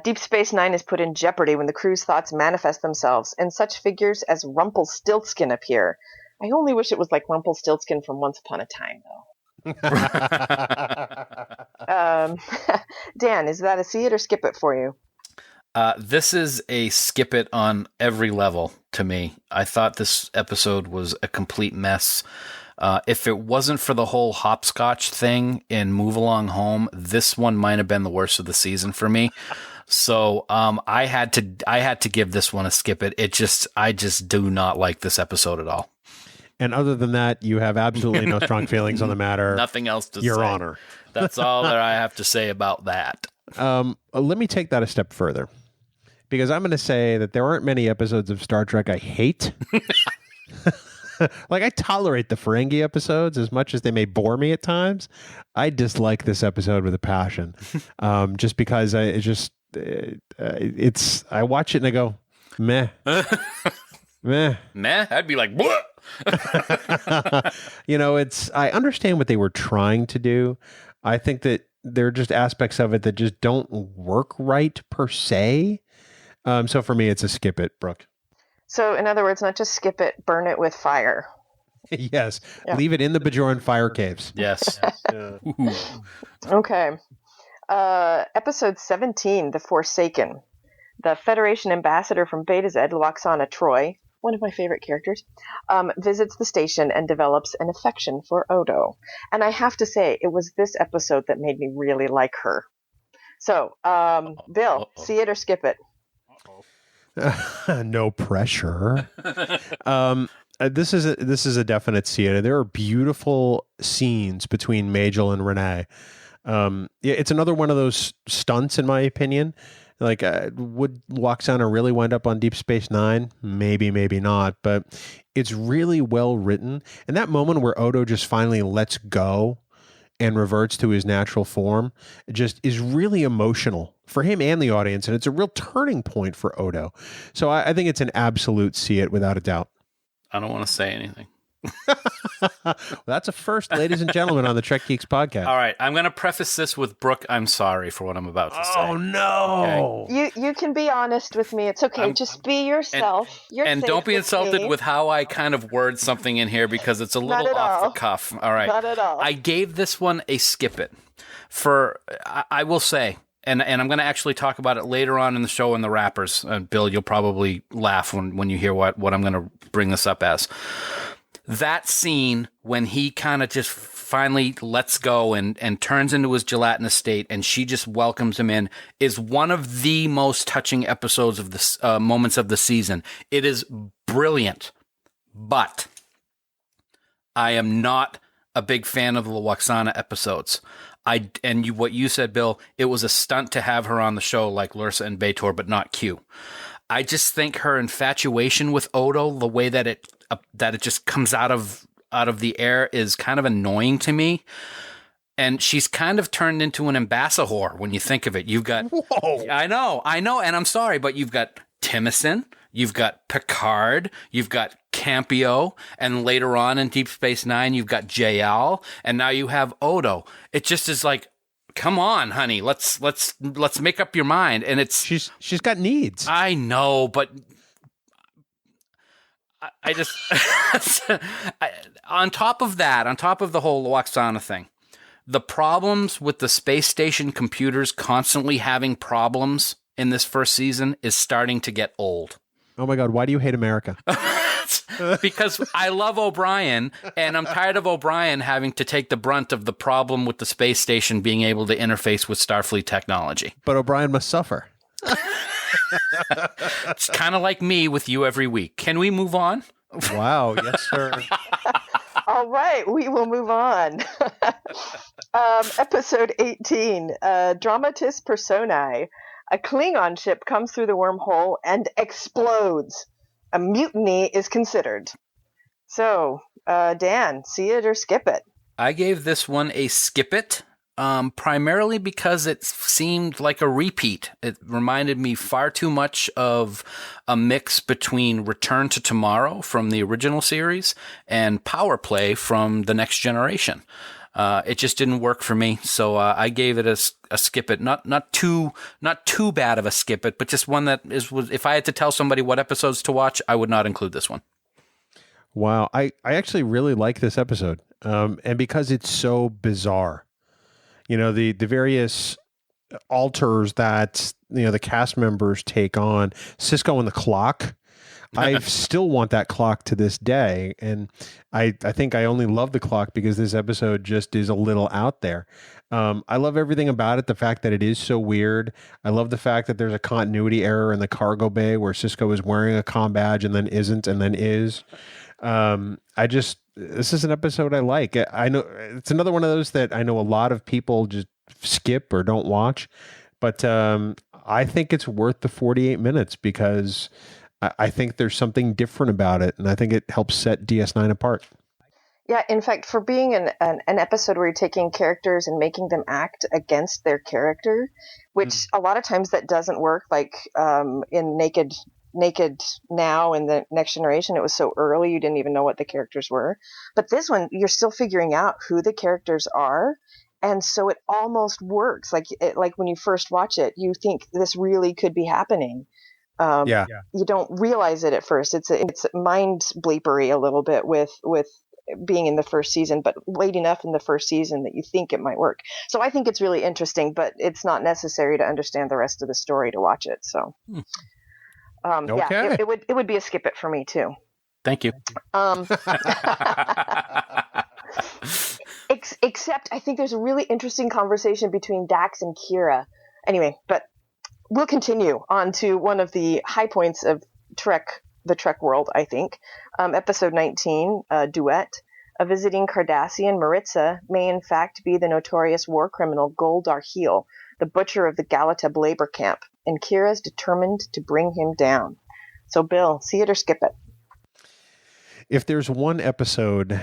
Deep Space Nine is put in jeopardy when the crew's thoughts manifest themselves, and such figures as Rumpelstiltskin appear. I only wish it was like Rumpelstiltskin from Once Upon a Time, though. Dan, is that a see it or skip it for you? This is a skip it on every level to me. I thought this episode was a complete mess. If it wasn't for the whole hopscotch thing in Move Along Home, this one might have been the worst of the season for me. So I had to give this one a skip it. I just do not like this episode at all. And other than that, you have absolutely no strong feelings on the matter. Nothing else to say. Your Honor. That's all that I have to say about that. Let me take that a step further, because I'm going to say that there aren't many episodes of Star Trek I hate. Like, I tolerate the Ferengi episodes as much as they may bore me at times. I dislike this episode with a passion, just because I watch it and I go, meh, meh. I'd be like, what? I understand what they were trying to do. I think that there are just aspects of it that just don't work right per se. So for me, it's a skip it, Brooke. So, in other words, not just skip it, burn it with fire. Yes. Yeah. Leave it in the Bajoran fire caves. Yes. Okay. Episode 17, The Forsaken. The Federation ambassador from Beta Z, Luoxana Troy, one of my favorite characters, visits the station and develops an affection for Odo. And I have to say, it was this episode that made me really like her. So, Bill, see it or skip it? No pressure. This is a definite see it. There are beautiful scenes between Majel and Renee. It's another one of those stunts, in my opinion. Like, would Luoxana really wind up on Deep Space Nine? Maybe, maybe not. But It's really well written. And that moment where Odo just finally lets go and reverts to his natural form just is really emotional for him and the audience. And it's a real turning point for Odo. So I think it's an absolute see it without a doubt. I don't want to say anything. Well, that's a first, ladies and gentlemen, on the Trek Geeks podcast. All right, I'm going to preface this with Brooke. I'm sorry for what I'm about to say. Oh no! Okay. You can be honest with me. It's okay. Just be yourself. And don't be insulted with how I kind of word something in here because it's a little off the cuff. All right, not at all. I gave this one a skip it. I will say, and I'm going to actually talk about it later on in the show in the wrappers. Bill, you'll probably laugh when you hear what I'm going to bring this up as. That scene when he kind of just finally lets go and turns into his gelatinous state and she just welcomes him in is one of the most touching episodes of the moments of the season. It is brilliant, but I am not a big fan of the Lwaxana episodes. What you said, Bill, it was a stunt to have her on the show like Lursa and B'Etor, but not Q. I just think her infatuation with Odo, the way that it just comes out of the air, is kind of annoying to me. And she's kind of turned into an ambassador when you think of it. You've got, whoa. I know, and I'm sorry, but you've got Timicin, you've got Picard, you've got Campio, and later on in Deep Space Nine, you've got JL, and now you have Odo. It just is like, come on, honey, let's make up your mind. And it's she's got needs. I know, but I just on top of the whole Lwaxana thing, the problems with the space station computers constantly having problems in this first season is starting to get old. Oh my God, why do you hate America? Because I love O'Brien, and I'm tired of O'Brien having to take the brunt of the problem with the space station being able to interface with Starfleet technology. But O'Brien must suffer. It's kind of like me with you every week. Can we move on? Wow, yes, sir. All right, we will move on. Episode 18, Dramatis Personae. A Klingon ship comes through the wormhole and explodes. A mutiny is considered. So, Dan, see it or skip it? I gave this one a skip it. Primarily because it seemed like a repeat. It reminded me far too much of a mix between Return to Tomorrow from the original series and Power Play from The Next Generation. It just didn't work for me, so I gave it a skip it. Not too bad of a skip it, but just one that was. If I had to tell somebody what episodes to watch, I would not include this one. Wow, I actually really like this episode, and because it's so bizarre. You know, the various alters that, you know, the cast members take on. Sisko and the clock. I still want that clock to this day. And I think I only love the clock because this episode just is a little out there. I love everything about it. The fact that it is so weird. I love the fact that there's a continuity error in the cargo bay where Sisko is wearing a comm badge and then isn't and then is. This is an episode I like. I know it's another one of those that I know a lot of people just skip or don't watch, but I think it's worth the 48 minutes because I think there's something different about it, and I think it helps set DS9 apart. Yeah, in fact, for being an episode where you're taking characters and making them act against their character, which a lot of times that doesn't work, like in Naked Now in The Next Generation, it was so early you didn't even know what the characters were. But this one, you're still figuring out who the characters are, and so it almost works. Like when you first watch it, you think this really could be happening. You don't realize it at first. It's mind bleepery a little bit with being in the first season, but late enough in the first season that you think it might work. So I think it's really interesting, but it's not necessary to understand the rest of the story to watch it. So. Okay. Yeah, it would be a skip it for me too. Thank you. Except I think there's a really interesting conversation between Dax and Kira. Anyway, but we'll continue on to one of the high points of the Trek world, I think. Episode 19, Duet. A visiting Cardassian, Maritza, may in fact be the notorious war criminal Gul Darheel, the butcher of the Galateb labor camp, and Kira's determined to bring him down. So, Bill, see it or skip it? If there's one episode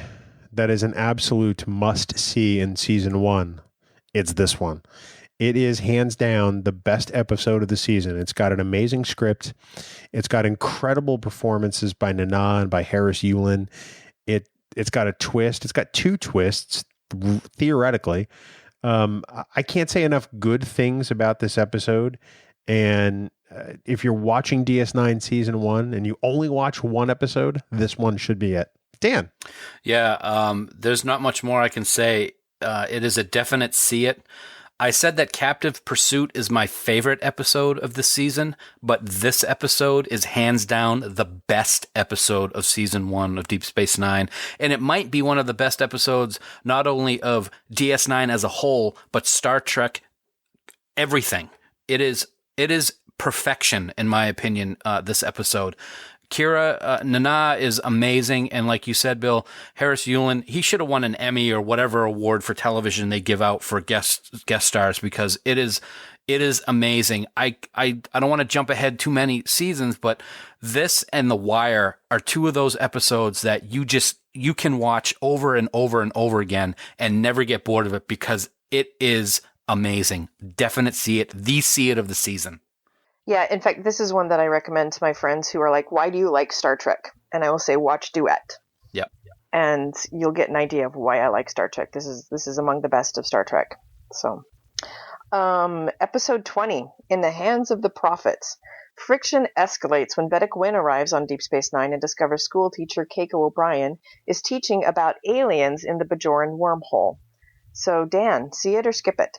that is an absolute must-see in season 1, it's this one. It is hands down the best episode of the season. It's got an amazing script. It's got incredible performances by Nana and by Harris Yulin. It's got a twist. It's got 2 twists, theoretically. I can't say enough good things about this episode. And if you're watching DS9 season 1 and you only watch one episode, this one should be it. Dan. Yeah, there's not much more I can say. It is a definite see it. I said that Captive Pursuit is my favorite episode of the season, but this episode is hands down the best episode of season 1 of Deep Space Nine. And it might be one of the best episodes, not only of DS9 as a whole, but Star Trek, everything. It is perfection, in my opinion, this episode. Kira, Nana is amazing. And like you said, Bill, Harris Yulin, he should have won an Emmy or whatever award for television they give out for guest stars, because it is amazing. I don't want to jump ahead too many seasons, but this and The Wire are 2 of those episodes that you can watch over and over and over again and never get bored of it, because it is amazing. Definite see it, the see it of the season. Yeah, in fact, this is one that I recommend to my friends who are like, why do you like Star Trek? And I will say, watch Duet. Yep. And you'll get an idea of why I like Star Trek. This is among the best of Star Trek. So, episode 20, In the Hands of the Prophets. Friction escalates when Vedic Wynn arrives on Deep Space Nine and discovers school teacher Keiko O'Brien is teaching about aliens in the Bajoran wormhole. So, Dan, see it or skip it?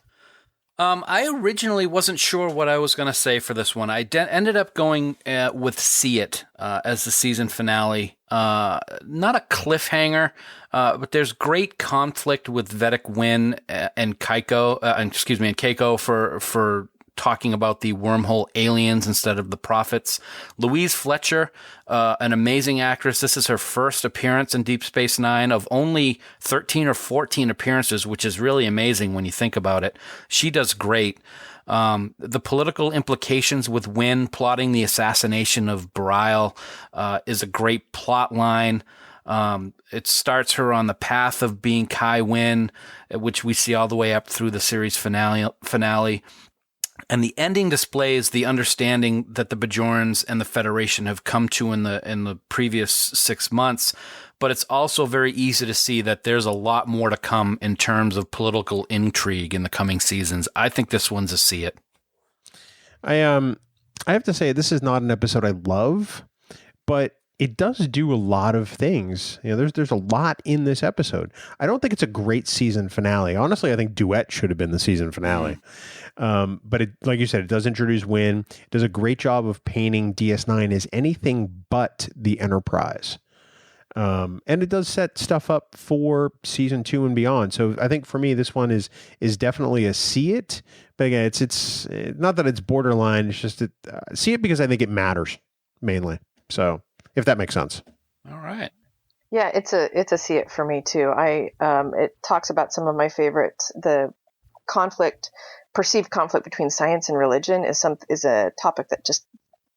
I originally wasn't sure what I was going to say for this one. I ended up going with See It as the season finale. Not a cliffhanger, but there's great conflict with Vedic Wynn and Keiko, and Keiko for talking about the wormhole aliens instead of the prophets. Louise Fletcher, an amazing actress. This is her first appearance in Deep Space Nine of only 13 or 14 appearances, which is really amazing when you think about it. She does great. The political implications with Wynn plotting the assassination of Bareil is a great plot line. It starts her on the path of being Kai Wynn, which we see all the way up through the series finale. And the ending displays the understanding that the Bajorans and the Federation have come to in the previous 6 months. But it's also very easy to see that there's a lot more to come in terms of political intrigue in the coming seasons. I think this one's a see it. I have to say, this is not an episode I love, but it does do a lot of things. You know, there's a lot in this episode. I don't think it's a great season finale. Honestly, I think Duet should have been the season finale. But it, like you said, it does introduce Wynn. It does a great job of painting DS9 as anything but the Enterprise. And it does set stuff up for season 2 and beyond. So I think for me, this one is definitely a see it. But again, it's not that it's borderline. It's just see it because I think it matters mainly. So if that makes sense. All right. Yeah, it's a see it for me too. It talks about some of my favorites. The perceived conflict between science and religion is a topic that just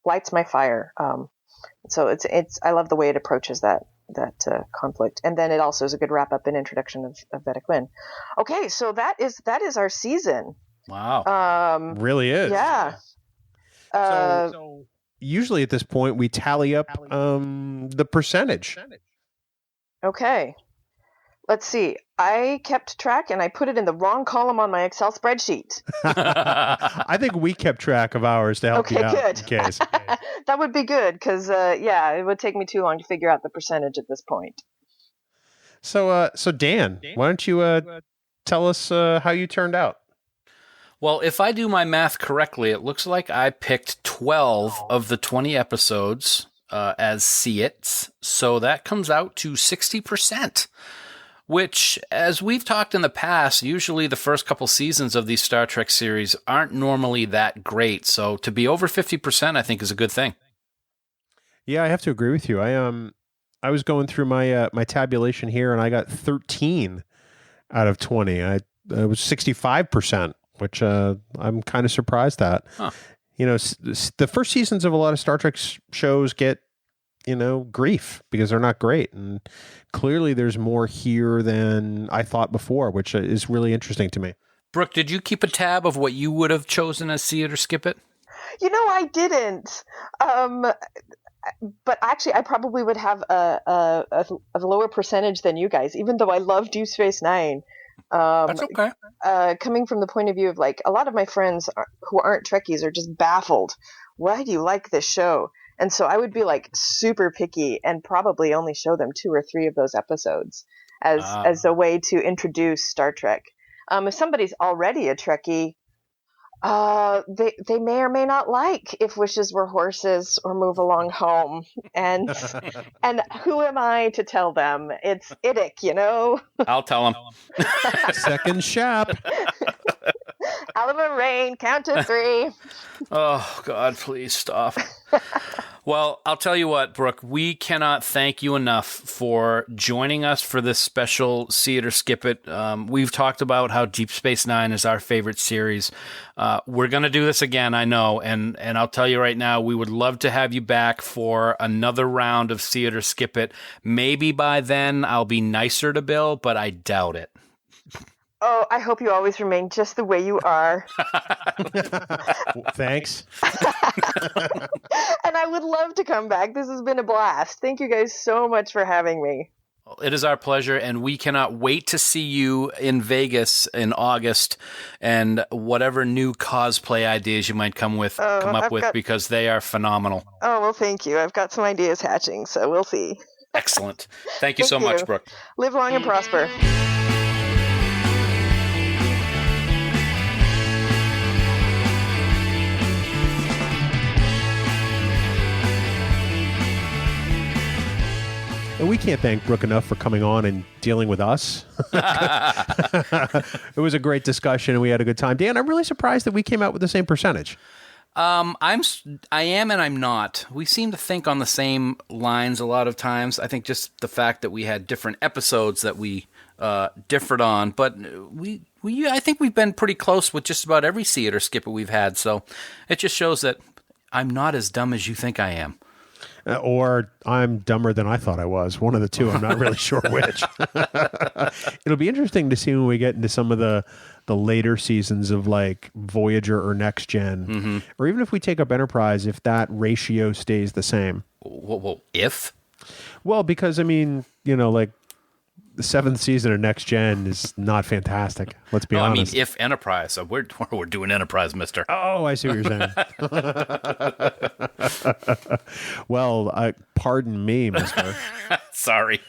lights my fire. So I love the way it approaches that conflict, and then it also is a good wrap up and introduction of Vedic Wynn. Okay, so that is our season. Wow, really is. Yeah. So usually at this point we tally up the percentage. Okay. Let's see. I kept track and I put it in the wrong column on my Excel spreadsheet. I think we kept track of ours to help you out. Good. In case. That would be good because, it would take me too long to figure out the percentage at this point. So Dan, why don't you tell us how you turned out? Well, if I do my math correctly, it looks like I picked 12 of the 20 episodes as see-its. So that comes out to 60%. Which, as we've talked in the past, usually the first couple seasons of these Star Trek series aren't normally that great. So to be over 50%, I think is a good thing. Yeah, I have to agree with you. I was going through my my tabulation here, and I got 13 out of 20. It was 65%, which I'm kind of surprised at. Huh. You know, the first seasons of a lot of Star Trek shows get grief because they're not great. And clearly there's more here than I thought before, which is really interesting to me. Brooke, did you keep a tab of what you would have chosen as See It or Skip It? I didn't. But actually, I probably would have a lower percentage than you guys, even though I love Deep Space Nine. That's okay. Coming from the point of view of a lot of my friends who aren't Trekkies are just baffled. Why do you like this show? And so I would be super picky and probably only show them 2 or 3 of those episodes as a way to introduce Star Trek. If somebody's already a Trekkie, they may or may not like If Wishes Were Horses or Move Along Home. And who am I to tell them? It's Idic, I'll tell them. Second shop. Alabama Rain, count to 3. Oh, God, please stop. Well, I'll tell you what, Brooke, we cannot thank you enough for joining us for this special See It or Skip It. We've talked about how Deep Space Nine is our favorite series. We're going to do this again, I know, and I'll tell you right now, we would love to have you back for another round of See It or Skip It. Maybe by then I'll be nicer to Bill, but I doubt it. Oh, I hope you always remain just the way you are. Thanks. And I would love to come back. This has been a blast. Thank you guys so much for having me. It is our pleasure, and we cannot wait to see you in Vegas in August and whatever new cosplay ideas you might come up with, because they are phenomenal. Oh, well, thank you. I've got some ideas hatching, so we'll see. Excellent. Thank you so much, Brooke. Live long and prosper. And we can't thank Brooke enough for coming on and dealing with us. It was a great discussion and we had a good time. Dan, I'm really surprised that we came out with the same percentage. I am and I'm not. We seem to think on the same lines a lot of times. I think just the fact that we had different episodes that we differed on, but I think we've been pretty close with just about every See It or Skip It we've had. So it just shows that I'm not as dumb as you think I am. Or I'm dumber than I thought I was. One of the two. I'm not really sure which. It'll be interesting to see when we get into some of the later seasons of Voyager or Next Gen. Or even if we take up Enterprise, if that ratio stays the same. Well, if? Well, because, the 7th season of Next Gen is not fantastic. Let's be honest. I mean, if Enterprise. So we're doing Enterprise, mister. Oh, I see what you're saying. Well, pardon me, mister. Sorry.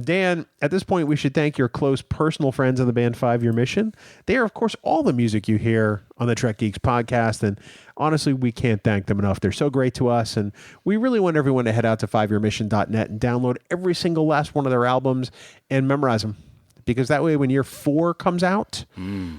Dan, at this point, we should thank your close personal friends on the band 5 Year Mission. They are, of course, all the music you hear on the Trek Geeks podcast, and honestly, we can't thank them enough. They're so great to us, and we really want everyone to head out to 5yearmission.net and download every single last one of their albums and memorize them. Because that way, when year 4 comes out,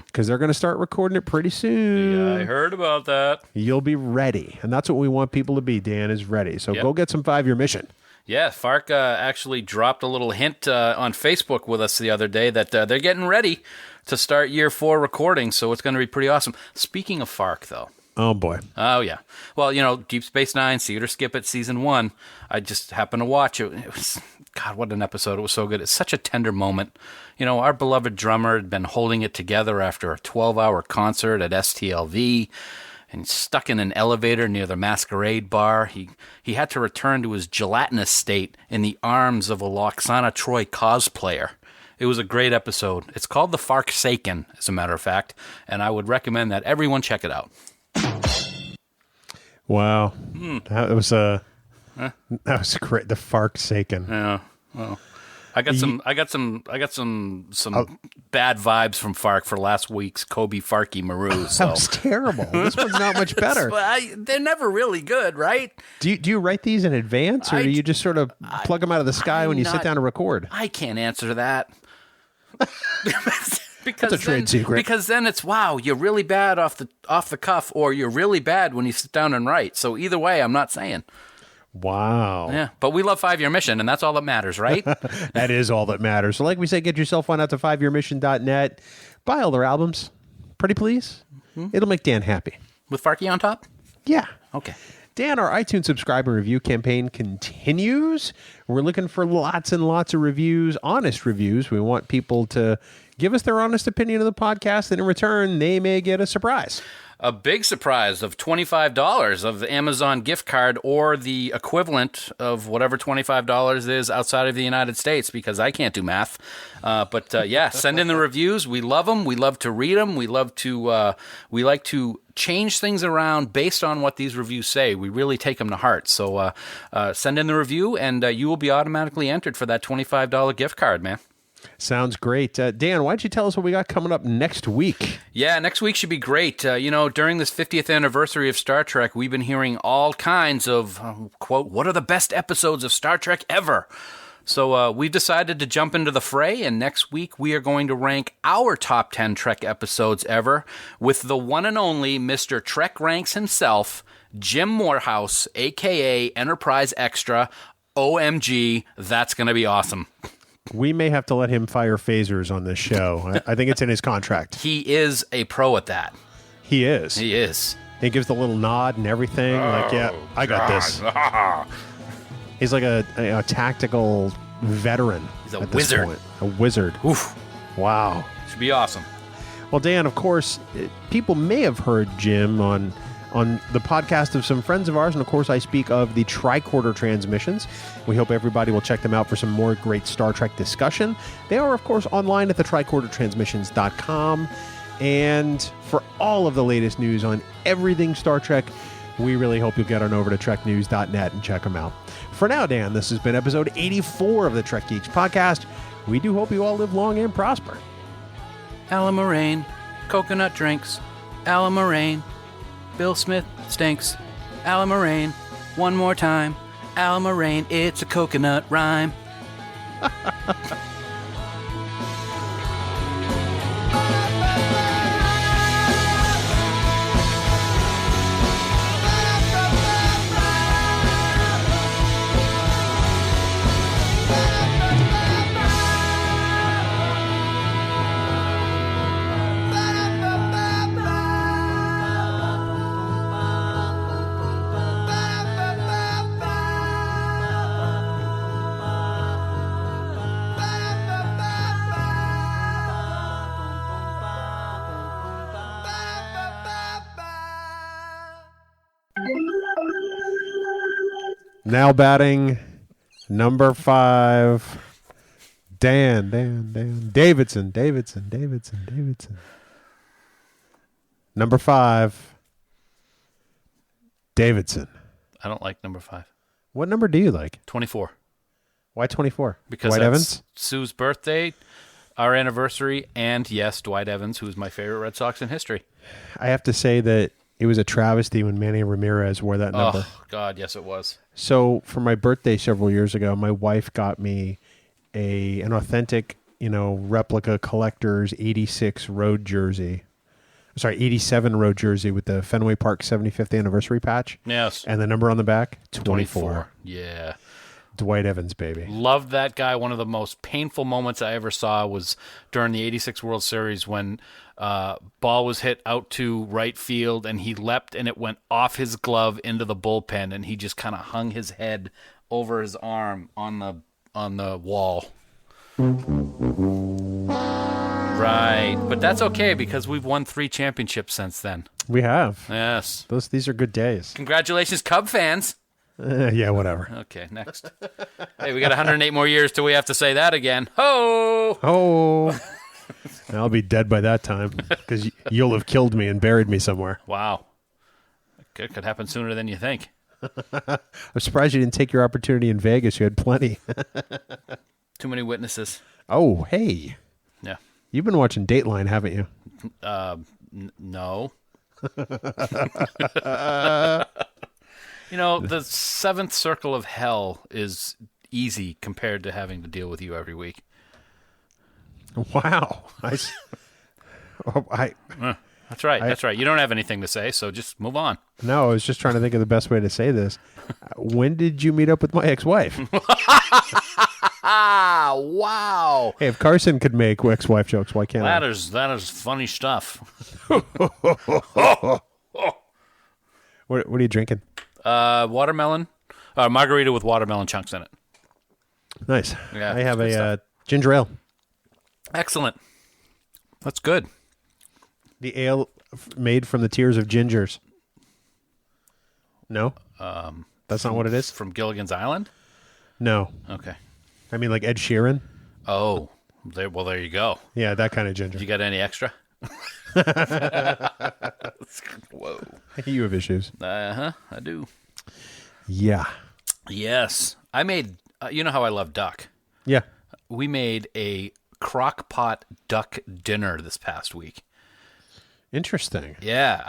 because they're going to start recording it pretty soon. Yeah, I heard about that. You'll be ready. And that's what we want people to be. Dan is ready. So Go get some 5 Year Mission. Yeah, Fark actually dropped a little hint on Facebook with us the other day that they're getting ready to start year 4 recording. So it's going to be pretty awesome. Speaking of Fark, though. Oh, boy. Oh, yeah. Well, Deep Space Nine, See It or Skip It, Season 1. I just happened to watch it. It was, God, what an episode. It was so good. It's such a tender moment. Our beloved drummer had been holding it together after a 12-hour concert at STLV and stuck in an elevator near the Masquerade bar. He had to return to his gelatinous state in the arms of a Loxana Troy cosplayer. It was a great episode. It's called The Farksaken, as a matter of fact, and I would recommend that everyone check it out. Wow. That was great. The Farksaken. Yeah. Well, I got some bad vibes from Fark for last week's Kobe Farky Maru. So. That was terrible. This one's not much better. They're never really good, right? Do you write these in advance, or do you just sort of plug them out of the sky when you sit down to record? I can't answer that. That's a trade secret. Because then it's, wow, you're really bad off the cuff, or you're really bad when you sit down and write. So either way, I'm not saying. Wow. Yeah, but we love 5 Year Mission, and that's all that matters, right? That is all that matters. So like we say, get yourself on out to 5yearmission.net. Buy all their albums. Pretty please. It'll make Dan happy. With Farky on top? Yeah. Okay. Dan, our iTunes subscriber review campaign continues. We're looking for lots and lots of reviews, honest reviews. We want people to give us their honest opinion of the podcast, and in return, they may get a surprise. A big surprise of $25 of the Amazon gift card, or the equivalent of whatever $25 is outside of the United States, because I can't do math. But send in the reviews. We love them. We love to read them. We like to change things around based on what these reviews say. We really take them to heart. So send in the review, and you will be automatically entered for that $25 gift card, man. Sounds great. Dan, why don't you tell us what we got coming up next week? Yeah, next week should be great. During this 50th anniversary of Star Trek, we've been hearing all kinds of, quote, what are the best episodes of Star Trek ever? So we've decided to jump into the fray, and next week we are going to rank our top 10 Trek episodes ever with the one and only Mr. Trek Ranks himself, Jim Morehouse, a.k.a. Enterprise Extra. OMG, that's going to be awesome. We may have to let him fire phasers on this show. I think it's in his contract. He is a pro at that. He is. He is. He gives the little nod and everything. I got this. He's like a tactical veteran. He's a wizard. A wizard. Oof. Wow. Should be awesome. Well, Dan, of course, people may have heard Jim on the podcast of some friends of ours, and of course I speak of the Tricorder Transmissions. We hope everybody will check them out for some more great Star Trek discussion. They are, of course, online at the tricordertransmissions.com, and for all of the latest news on everything Star Trek, we really hope you'll get on over to treknews.net and check them out. For now, Dan, this has been episode 84 of the Trek Geeks Podcast. We do hope you all live long and prosper. Alamarine, coconut drinks, Alamarine. Bill Smith stinks. Alamarine, one more time. Alamarine, it's a coconut rhyme. Now batting number 5, Dan. Davidson. Number 5, Davidson. I don't like number 5. What number do you like? 24. Why 24? Because Dwight that's Evans? Sue's birthday, our anniversary, and yes, Dwight Evans, who's my favorite Red Sox in history. I have to say that it was a travesty when Manny Ramirez wore that number. Oh, God, yes, it was. So for my birthday several years ago, my wife got me an authentic, replica collector's 86 road jersey. Sorry, 87 road jersey with the Fenway Park 75th anniversary patch. Yes. And the number on the back, 24. Yeah. Dwight Evans, baby. Loved that guy. One of the most painful moments I ever saw was during the 86 World Series when ball was hit out to right field and he leapt and it went off his glove into the bullpen and he just kind of hung his head over his arm on the wall. Right. But that's okay because we've won 3 championships since then. We have. Yes. These are good days. Congratulations, Cub fans. Yeah, whatever. Okay, next. Hey, we got 108 more years till we have to say that again. Ho! Oh. I'll be dead by that time because you'll have killed me and buried me somewhere. Wow. It could happen sooner than you think. I'm surprised you didn't take your opportunity in Vegas. You had plenty. Too many witnesses. Oh, hey. Yeah. You've been watching Dateline, haven't you? No. The 7th circle of hell is easy compared to having to deal with you every week. Wow. That's right. That's right. You don't have anything to say, so just move on. No, I was just trying to think of the best way to say this. When did you meet up with my ex-wife? Wow. Hey, if Carson could make ex-wife jokes, why can't I? That is funny stuff. What are you drinking? Watermelon. Margarita with watermelon chunks in it. Nice. Yeah, I have it's good a ginger ale. Excellent. That's good. The ale made from the tears of gingers. No? That's not what it is? From Gilligan's Island? No. Okay. I mean like Ed Sheeran? Oh, there you go. Yeah, that kind of ginger. You got any extra? Whoa. You have issues. I do. Yeah. Yes. I made, you know how I love duck. Yeah. We made a crock pot duck dinner this past week. Interesting. Yeah.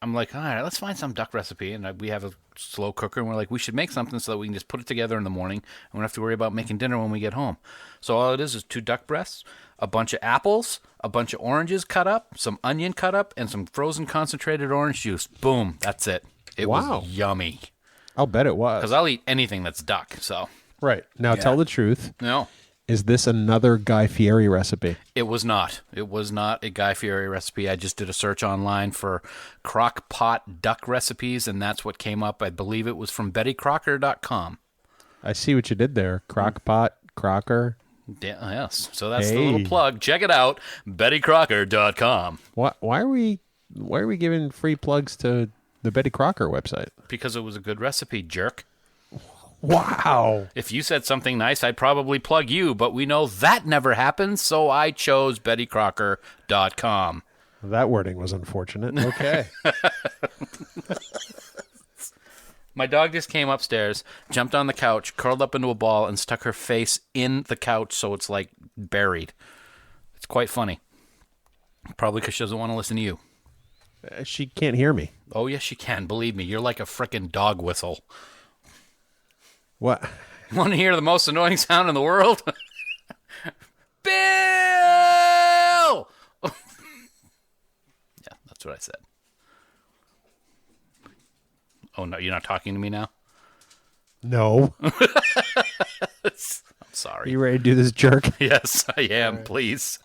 I'm like, all right, let's find some duck recipe. And we have a slow cooker, and we're like, we should make something so that we can just put it together in the morning, and we don't have to worry about making dinner when we get home. So all it is 2 duck breasts, a bunch of apples, a bunch of oranges cut up, some onion cut up, and some frozen concentrated orange juice. Boom. That's it. It was yummy. I'll bet it was. Because I'll eat anything that's duck, so. Right. Now tell the truth. No. Is this another Guy Fieri recipe? It was not. It was not a Guy Fieri recipe. I just did a search online for crock pot duck recipes, and that's what came up. I believe it was from BettyCrocker.com. I see what you did there. Crock pot, Crocker. Yeah, yes. So that's the little plug. Check it out. BettyCrocker.com. Why are we giving free plugs to the Betty Crocker website? Because it was a good recipe, jerk. Wow. If you said something nice, I'd probably plug you, but we know that never happens, so I chose BettyCrocker.com. That wording was unfortunate. Okay. My dog just came upstairs, jumped on the couch, curled up into a ball, and stuck her face in the couch so it's like buried. It's quite funny. Probably because she doesn't want to listen to you. She can't hear me. Oh, yes, she can. Believe me, you're like a frickin' dog whistle. What? Want to hear the most annoying sound in the world? Bill! Yeah, that's what I said. Oh, no, you're not talking to me now? No. I'm sorry. You ready to do this, jerk? Yes, I am, please.